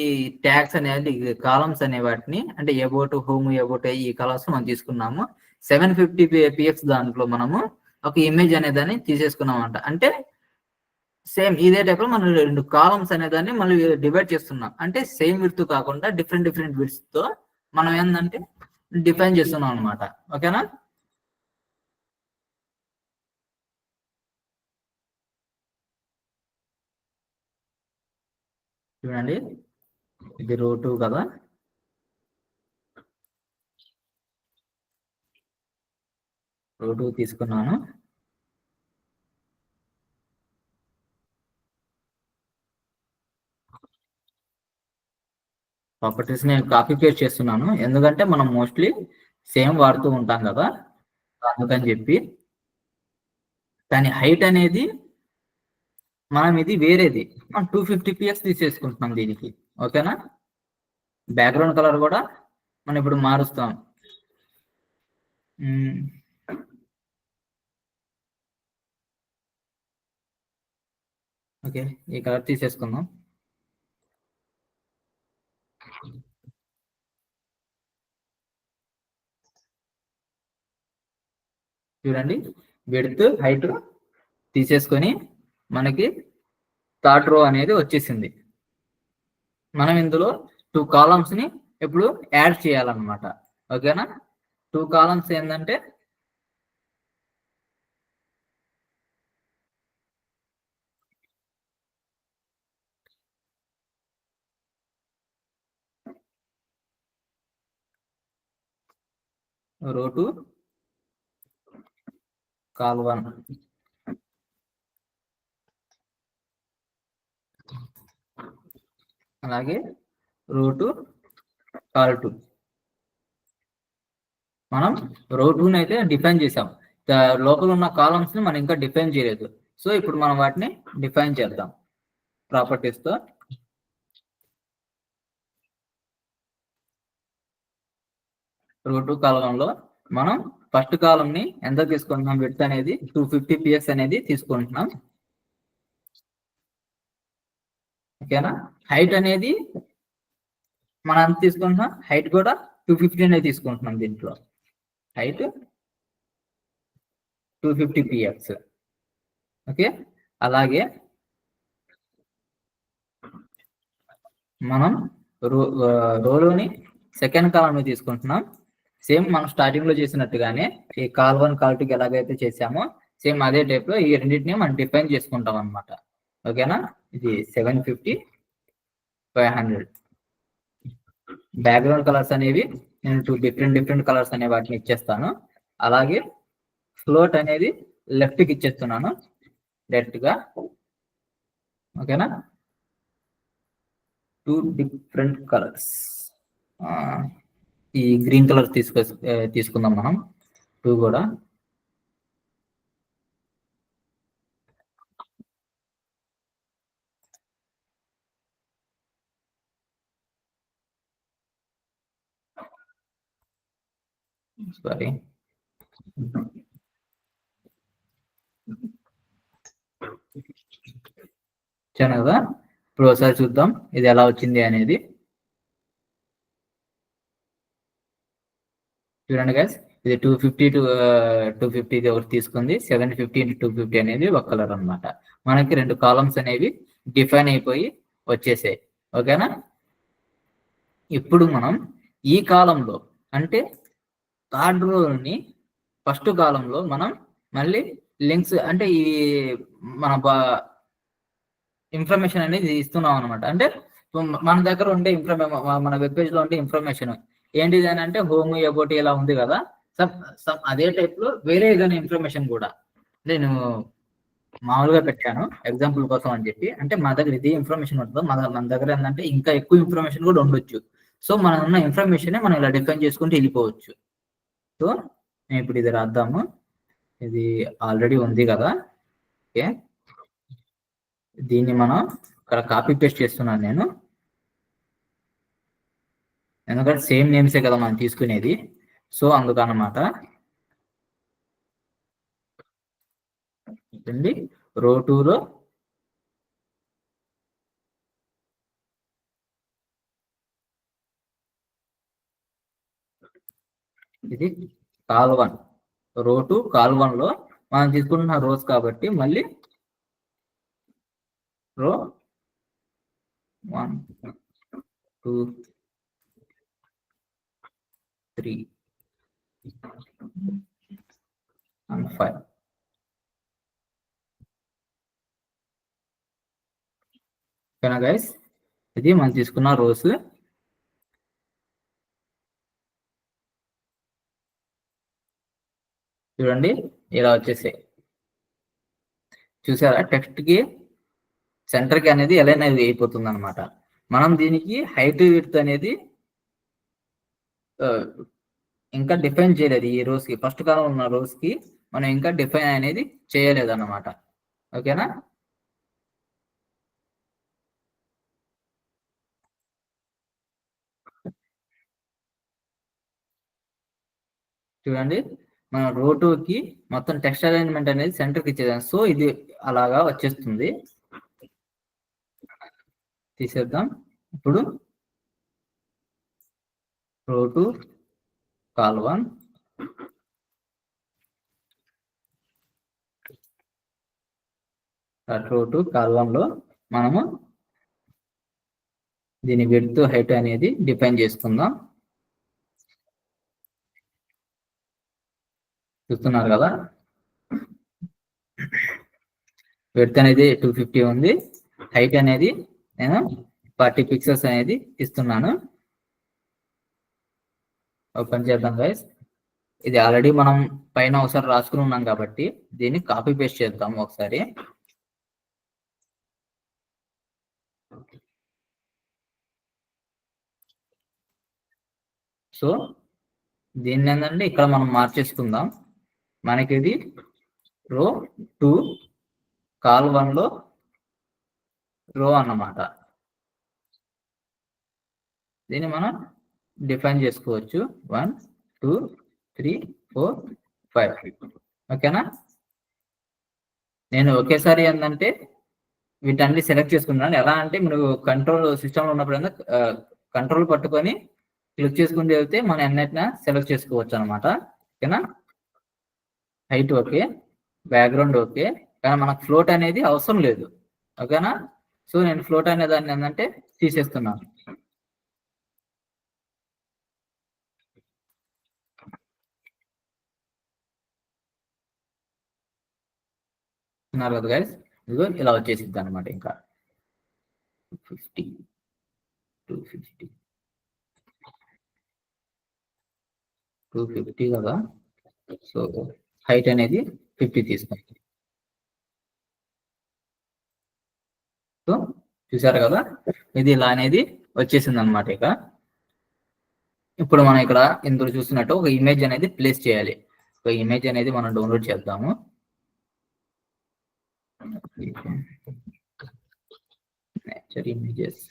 ట్యాగ్స్ అనేది కాలమ్స్ అనే వాటిని అంటే అబౌట్, హోమ్, అబౌట్ ఈ కాలమ్స్ మనం తీసుకున్నాము. 750px దాంట్లో మనము ఒక ఇమేజ్ అనేదాన్ని తీసేసుకున్నాం అంట. అంటే సేమ్ ఇదే టైప్ లో మనం 2 కాలమ్స్ అనేదాన్ని మళ్ళీ డివైడ్ చేస్తున్నాం. అంటే సేమ్ విడ్త్ కాకుండా డిఫరెంట్ విడ్త్ తో మనం ఏంటంటే డిఫైన్ చేస్తున్నాం అనమాట. ఓకేనా? చూడండి, ఇది రో 2 కదా, రో 2 తీసుకున్నాను. ప్రాపర్టీస్ నేను కాపీ పేస్ట్ చేస్తున్నాను, ఎందుకంటే మనం మోస్ట్లీ సేమ్ వాడుతూ ఉంటాం కదా అందుకని చెప్పి. కానీ హైట్ అనేది మనం ఇది వేరేది, మనం 250px తీసేసుకుంటున్నాం దీనికి. ఓకేనా? బ్యాక్గ్రౌండ్ కలర్ కూడా మనం ఇప్పుడు మారుస్తాం. ఓకే, ఈ కలర్ తీసేసుకుందాం. చూడండి, విడ్త్, హైట్ తీసేసుకొని మనకి థర్డ్ రో అనేది వచ్చేసింది. మనం ఇందులో 2 కాలమ్స్ ని ఇప్పుడు యాడ్ చేయాలన్నమాట. ఓకేనా? 2 కాలమ్స్ ఏంటంటే రో 2 కాల్ 1 అలాగే రో 2 కాల్ 2. మనం రో 2 అయితే డిఫైన్ చేసాం, లోపల ఉన్న కాలమ్స్ ని మనం ఇంకా డిఫైన్ చేయలేదు. సో ఇప్పుడు మనం వాటిని డిఫైన్ చేద్దాం ప్రాపర్టీస్ తో. రో 2 కాలంలో మనం ఫస్ట్ కాలం ని ఎంత తీసుకుంటున్నాం, విడ్త్ అనేది 250 px అనేది తీసుకుంటున్నాం. ఓకేనా. హైట్ అనేది మనం ఎంత తీసుకుంటున్నాం, హైట్ కూడా 250 అనేది తీసుకుంటున్నాం. దీంట్లో హైట్ 250 px. ఓకే. అలాగే మనం రోలోని సెకండ్ కాలం తీసుకుంటున్నాం. సేమ్ మనం స్టార్టింగ్ లో చేసినట్టుగానే ఈ కాల్ 1 కాల్ 2 ఎలాగైతే చేసామో సేమ్ అదే టైప్ లో ఈ రెండింటిని మనం డిఫైన్ చేసుకుంటాం అనమాట. ఓకేనా. ఇది 750 500. బ్యాక్గ్రౌండ్ కలర్స్ అనేవి నేను 2 డిఫరెంట్ కలర్స్ అనే వాటిని ఇచ్చేస్తాను. అలాగే ఫ్లోట్ అనేది లెఫ్ట్ కి ఇచ్చేస్తున్నాను డైరెక్ట్ గా. ఓకేనా. 2 డిఫరెంట్ కలర్స్. ఈ గ్రీన్ కలర్ తీసుకుందాం మనం 2 కూడా. సారీ, వచ్చాను కదా. ఇప్పుడు ఒకసారి చూద్దాం ఇది ఎలా వచ్చింది అనేది. చూడండి గైస్, ఇది 250 టు 250 ఒకటి తీసుకుంది. 750 × 250 అనేది ఒక కలర్ అన్నమాట. మనకి 2 కాలమ్స్ అనేవి డిఫైన్ అయిపోయి వచ్చేసాయి. ఓకేనా. ఇప్పుడు మనం ఈ కాలంలో అంటే థర్డ్ రోని ఫస్ట్ కాలంలో మనం మళ్ళీ లింక్స్ అంటే ఈ మన ఇన్ఫర్మేషన్ అనేది ఇస్తున్నాం అనమాట. అంటే మన దగ్గర ఉండే మన వెబ్ పేజ్ లో ఉండే ఇన్ఫర్మేషన్ ఏంటిది అని అంటే హోమ్ అబౌట్ ఇలా ఉంది కదా. అదే టైప్ లో వేరే ఏదైనా ఇన్ఫర్మేషన్ కూడా నేను మామూలుగా పెట్టాను ఎగ్జాంపుల్ కోసం అని చెప్పి. అంటే మన దగ్గర ఇదే ఇన్ఫర్మేషన్ ఉంటుందో మన దగ్గర ఏంటంటే ఇంకా ఎక్కువ ఇన్ఫర్మేషన్ కూడా ఉండొచ్చు. సో మనం ఉన్న ఇన్ఫర్మేషన్ మనం ఇలా డిఫైన్ చేసుకుంటూ వెళ్ళిపోవచ్చు. సో నేను ఇప్పుడు ఇది రాద్దాము. ఇది ఆల్రెడీ ఉంది కదా. ఓకే, దీన్ని మనం ఇక్కడ కాపీ పేస్ట్ చేస్తున్నాను నేను, ఎందుకంటే సేమ్ నేమ్సే కదా మనం తీసుకునేది. సో అందుకన్నమాట. రో 2లో ఇది కాల్ 1, రో 2 కాల్ 1లో మనం తీసుకుంటున్న రోస్ కాబట్టి మళ్ళీ రో 1 2 3 and 5. ఓకేనా గైస్, ఇది మనం తీసుకున్న రోస్. చూడండి ఇలా వచ్చేసాయి. చూసారా, టెక్స్ట్ కి సెంటర్ కి అనేది ఎలా అనేది అయిపోతుంది అనమాట. మనం దీనికి హైట్ విడ్త్ అనేది ఇంకా డిఫైన్ చేయలేదు. ఈ రోస్ కి ఫస్ట్ కాలం ఉన్న రోస్ కి మనం ఇంకా డిఫైన్ అనేది చేయలేదు అన్నమాట. ఓకేనా. చూడండి, మనం రో 2కి మొత్తం టెక్స్ట్ అలైన్మెంట్ అనేది సెంటర్కి ఇచ్చేదాం. సో ఇది అలాగా వచ్చేస్తుంది. తీసేద్దాం. ఇప్పుడు రో 2 కాల్ 1 రో 2 కాల్ 1లో మనము దీని విడ్త్ హైట్ అనేది డిఫైన్ చేసుకుందాం. చూస్తున్నారు కదా, విడ్త్ అనేది 250 ఉంది. హైట్ అనేది నేను 40 పిక్సెల్స్ అనేది ఇస్తున్నాను. ఓపెన్ చేద్దాం గైస్. ఇది ఆల్రెడీ మనం పైన ఒకసారి రాసుకుని ఉన్నాం కాబట్టి దీన్ని కాపీ పేస్ట్ చేద్దాం ఒకసారి. సో దీన్ని ఏంటంటే ఇక్కడ మనం మార్చేసుకుందాం. మనకి ఇది రో 2 కాల్ 1 లో రో అన్నమాట. దీన్ని మనం డిఫైన్ చేసుకోవచ్చు 1 2 3 4 5. ఓకేనా? నేను ఒకేసారి ఏంటంటే వీటన్ని సెలెక్ట్ చేసుకున్నాను. ఎలా అంటే మీరు కంట్రోల్ సిస్టంలో ఉన్నప్పుడు కంట్రోల్ పట్టుకొని క్లిక్ చేసుకుని వెళ్తే మనం ఎన్నైనా సెలెక్ట్ చేసుకోవచ్చు అనమాట. ఓకేనా? హైట్ ఓకే, బ్యాక్గ్రౌండ్ ఓకే, కానీ మనకు ఫ్లోట్ అనేది అవసరం లేదు. ఓకేనా? సో నేను ఫ్లోట్ అనే దాన్ని ఏంటంటే తీసేస్తున్నాను. ఉన్నారు కదా గైస్, ఇదిగో ఇలా వచ్చేసిద్ది అనమాట. ఇంకా 50 250 250 కదా. సో హైట్ అనేది 50 తీసుకోండి. సో చూసారు కదా, ఇది ఇలా అనేది వచ్చేసింది అనమాట. ఇక ఇప్పుడు మనం ఇక్కడ ఇందులో చూస్తున్నట్టు ఒక ఇమేజ్ అనేది ప్లేస్ చేయాలి. ఒక ఇమేజ్ అనేది మనం డౌన్లోడ్ చేద్దాము. Nature images.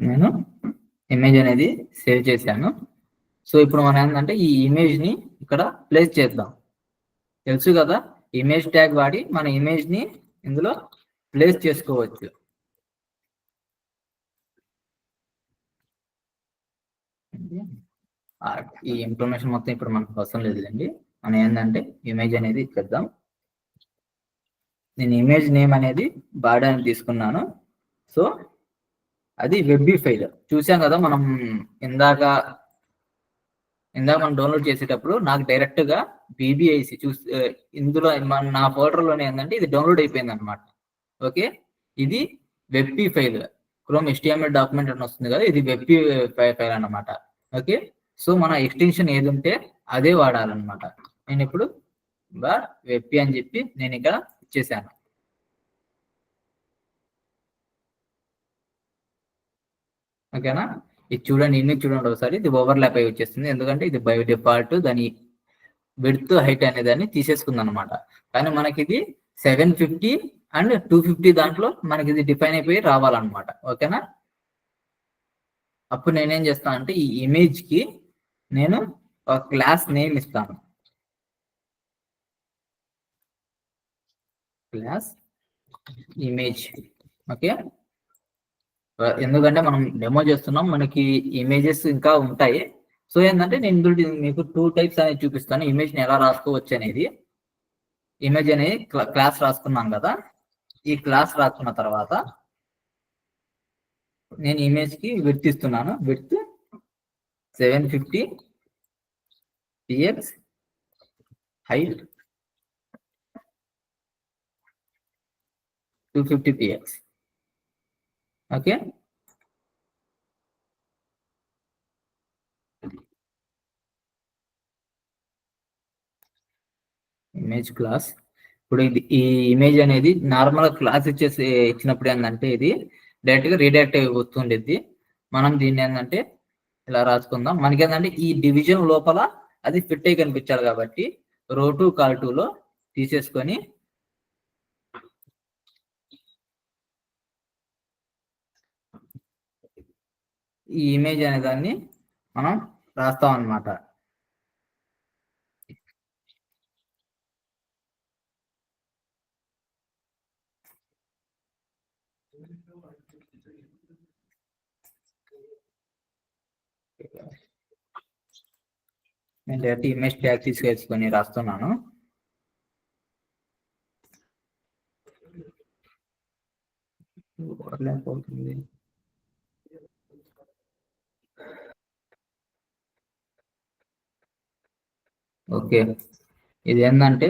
నేను ఇమేజ్ అనేది సేవ్ చేశాను. సో ఇప్పుడు మనం ఏంటంటే ఈ ఇమేజ్ ని ఇక్కడ ప్లేస్ చేద్దాం. తెలుసు కదా, ఇమేజ్ ట్యాగ్ వాడి మన ఇమేజ్ ని ఇందులో ప్లేస్ చేసుకోవచ్చు. ఈ ఇన్ఫర్మేషన్ మొత్తం ఇప్పుడు మనకు అవసరం లేదులేండి. మనం ఏంటంటే ఇమేజ్ అనేది ఇచ్చేద్దాం. నేను ఇమేజ్ నేమ్ అనేది బాడీ అని తీసుకున్నాను. సో అది వెబ్ ఫైల్. చూసాం కదా మనం ఇందాక మనం డౌన్లోడ్ చేసేటప్పుడు నాకు డైరెక్ట్ గా బీబీఐసి ఇందులో నా ఫోల్డర్లోనే ఏంటంటే ఇది డౌన్లోడ్ అయిపోయింది అనమాట. ఓకే, ఇది web file. Chrome HTML document అని వస్తుంది కదా, ఇది వెబ్ ఫైల్ అన్నమాట. ఓకే, సో మన ఎక్స్టెన్షన్ ఏది ఉంటే అదే వాడాలన్నమాట. నేను ఇప్పుడు వెబ్ అని చెప్పి నేను ఇక్కడ ఇచ్చేసాను. ఓకేనా? ఇది చూడండి, ఇమేజ్ చూడండి ఒకసారి. ఇది ఓవర్లాప్ అయి వచ్చేస్తుంది, ఎందుకంటే ఇది బై డిఫాల్ట్ దాని విడ్త్ హైట్ అనే దాన్ని తీసేసుకుంది అనమాట. కానీ మనకి ఇది 750 అండ్ 250 దాంట్లో మనకి ఇది డిఫైన్ అయిపోయి రావాలన్నమాట. ఓకేనా? అప్పుడు నేనేం చేస్తాను అంటే ఈ ఇమేజ్ కి నేను ఒక క్లాస్ నేమ్ ఇస్తాను. Class image. ఓకే, ఎందుకంటే మనం డెమో చేస్తున్నాం, మనకి ఇమేజెస్ ఇంకా ఉంటాయి. సో ఏంటంటే నేను ఇందులో మీకు 2 టైప్స్ అనేది చూపిస్తాను. ఇమేజ్ ని ఎలా రాసుకోవచ్చు అనేది. ఇమేజ్ అనేది క్లాస్ రాసుకున్నాం కదా, ఈ క్లాస్ రాసుకున్న తర్వాత నేను ఇమేజ్ కి విడ్త్ ఇస్తున్నాను. Width 750 px, height 250 px. Okay, image class. ఇప్పుడు ఈ ఇమేజ్ అనేది నార్మల్ క్లాస్ ఇచ్చినప్పుడు ఏంటంటే ఇది డైరెక్ట్ గా రీడైరెక్ట్ వస్తుండేది. మనం దీన్ని ఏంటంటే ఇలా రాసుకుందాం. మనకి ఏంటంటే ఈ డివిజన్ లోపల అది ఫిట్ అయి కనిపించాలి కాబట్టి రో 2 కాల్ 2 లో తీసేసుకొని ఈ ఇమేజ్ అనే దాన్ని మనం రాస్తాం అన్నమాట. నేను డైరెక్ట్ ఇమేజ్ ట్యాగ్ తీసుకెసుకొని రాస్తున్నాను. ఓకే, ఇది ఏంటంటే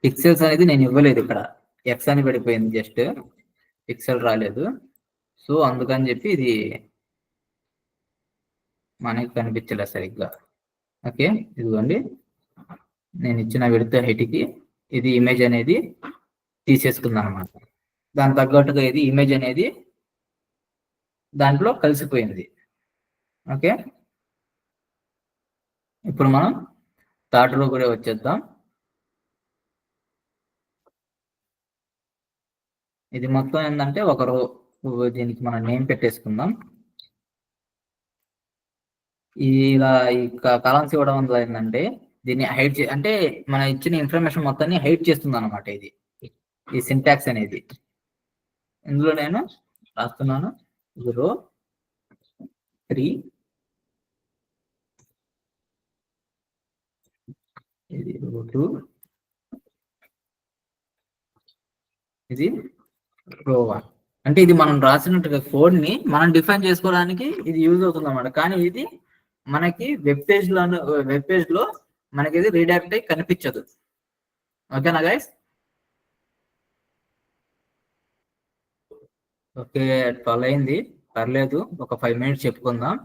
పిక్సెల్స్ అనేది నేను ఇవ్వలేదు ఇక్కడ, ఎక్స్ అని పడిపోయింది, జస్ట్ పిక్సెల్ రాలేదు. సో అందుకని చెప్పి ఇది మనకి కనిపించలేదు సరిగ్గా. ఓకే, ఇదిగోండి నేను ఇచ్చిన విడత హైట్కి ఇది ఇమేజ్ అనేది తీసేసుకుందాం అనమాట. దాని తగ్గట్టుగా ఇది ఇమేజ్ అనేది దాంట్లో కలిసిపోయింది. ఓకే, ఇప్పుడు మనం థర్డ్ రో కూడా వచ్చేద్దాం. ఇది మొత్తం ఏంటంటే ఒక రో, దీనికి మనం నేమ్ పెట్టేసుకుందాం. ఇలా ఈ కాలమ్స్ ఇవ్వడం వల్ల ఏంటంటే దీన్ని హైడ్ అంటే మన ఇచ్చిన ఇన్ఫర్మేషన్ మొత్తాన్ని హైడ్ చేస్తుంది అనమాట ఇది, ఈ సింటాక్స్ అనేది. ఇందులో నేను రాస్తున్నాను, ఇది రో 3, ఇది రో 2, ఇది రో 1. అంటే ఇది మనం రాసినట్టుగా కోడ్ ని మనం డిఫైన్ చేసుకోవడానికి ఇది యూజ్ అవుతుంది అన్నమాట. కానీ ఇది మనకి వెబ్ పేజ్ లో మనకి ఇది రీడైరెక్ట్ అయ్యి కనిపించదు. ఓకేనా గైస్? ఓకే, 12 అయింది, పర్లేదు, ఒక 5 minutes చెప్పుకుందాం,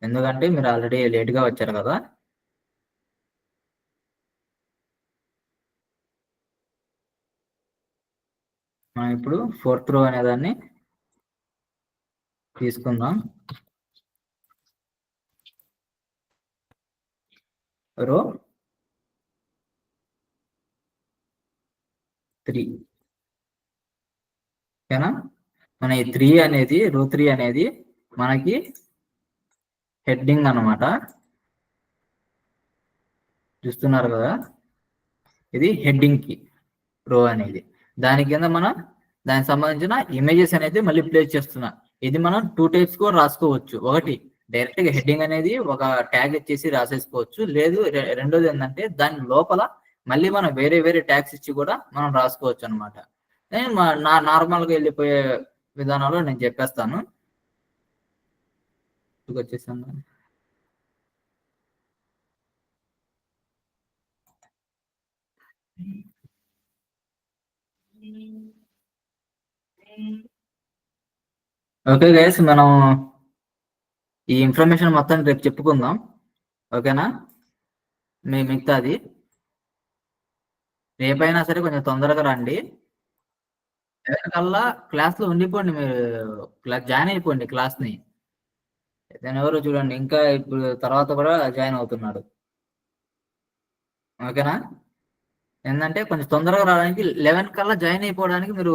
ఎందుకంటే మీరు ఆల్రెడీ లేట్ గా వచ్చారు కదా. మనం ఇప్పుడు 4th రో అనే దాన్ని తీసుకుందాం. రో 3, ఓకేనా? మన ఈ 3 అనేది, రో 3 అనేది మనకి హెడ్డింగ్ అన్నమాట. చూస్తున్నారు కదా, ఇది హెడ్డింగ్ కి రో అనేది. దాని కింద మనం దానికి సంబంధించిన ఇమేజెస్ అనేది మళ్ళీ ప్లేస్ చేస్తున్నా. ఇది మనం 2 types కూడా రాసుకోవచ్చు. ఒకటి డైరెక్ట్ గా హెడ్డింగ్ అనేది ఒక ట్యాగ్ ఇచ్చేసి రాసేసుకోవచ్చు. లేదు, రెండోది ఏంటంటే దాని లోపల మళ్ళీ మనం వేరే వేరే ట్యాగ్స్ ఇచ్చి కూడా మనం రాసుకోవచ్చు అనమాట. నేను నార్మల్ గా వెళ్ళిపోయే విధానంలో నేను చెప్పేస్తాను. వచ్చేసాను. ఓకే గైస్, మనం ఈ ఇన్ఫర్మేషన్ మొత్తం రేపు చెప్పుకుందాం. ఓకేనా? మిగతాది రేపైనా సరే కొంచెం తొందరగా రండి. కల్లా క్లాస్ లో ఉండిపోండి, మీరు జాయిన్ అయిపోండి క్లాస్ ని. దాని ఎవరో చూడండి, ఇంకా ఇప్పుడు తర్వాత కూడా జాయిన్ అవుతున్నాడు. ఓకేనా? ఏంటంటే కొంచెం తొందరగా రావడానికి 11 కల్లా జాయిన్ అయిపోవడానికి మీరు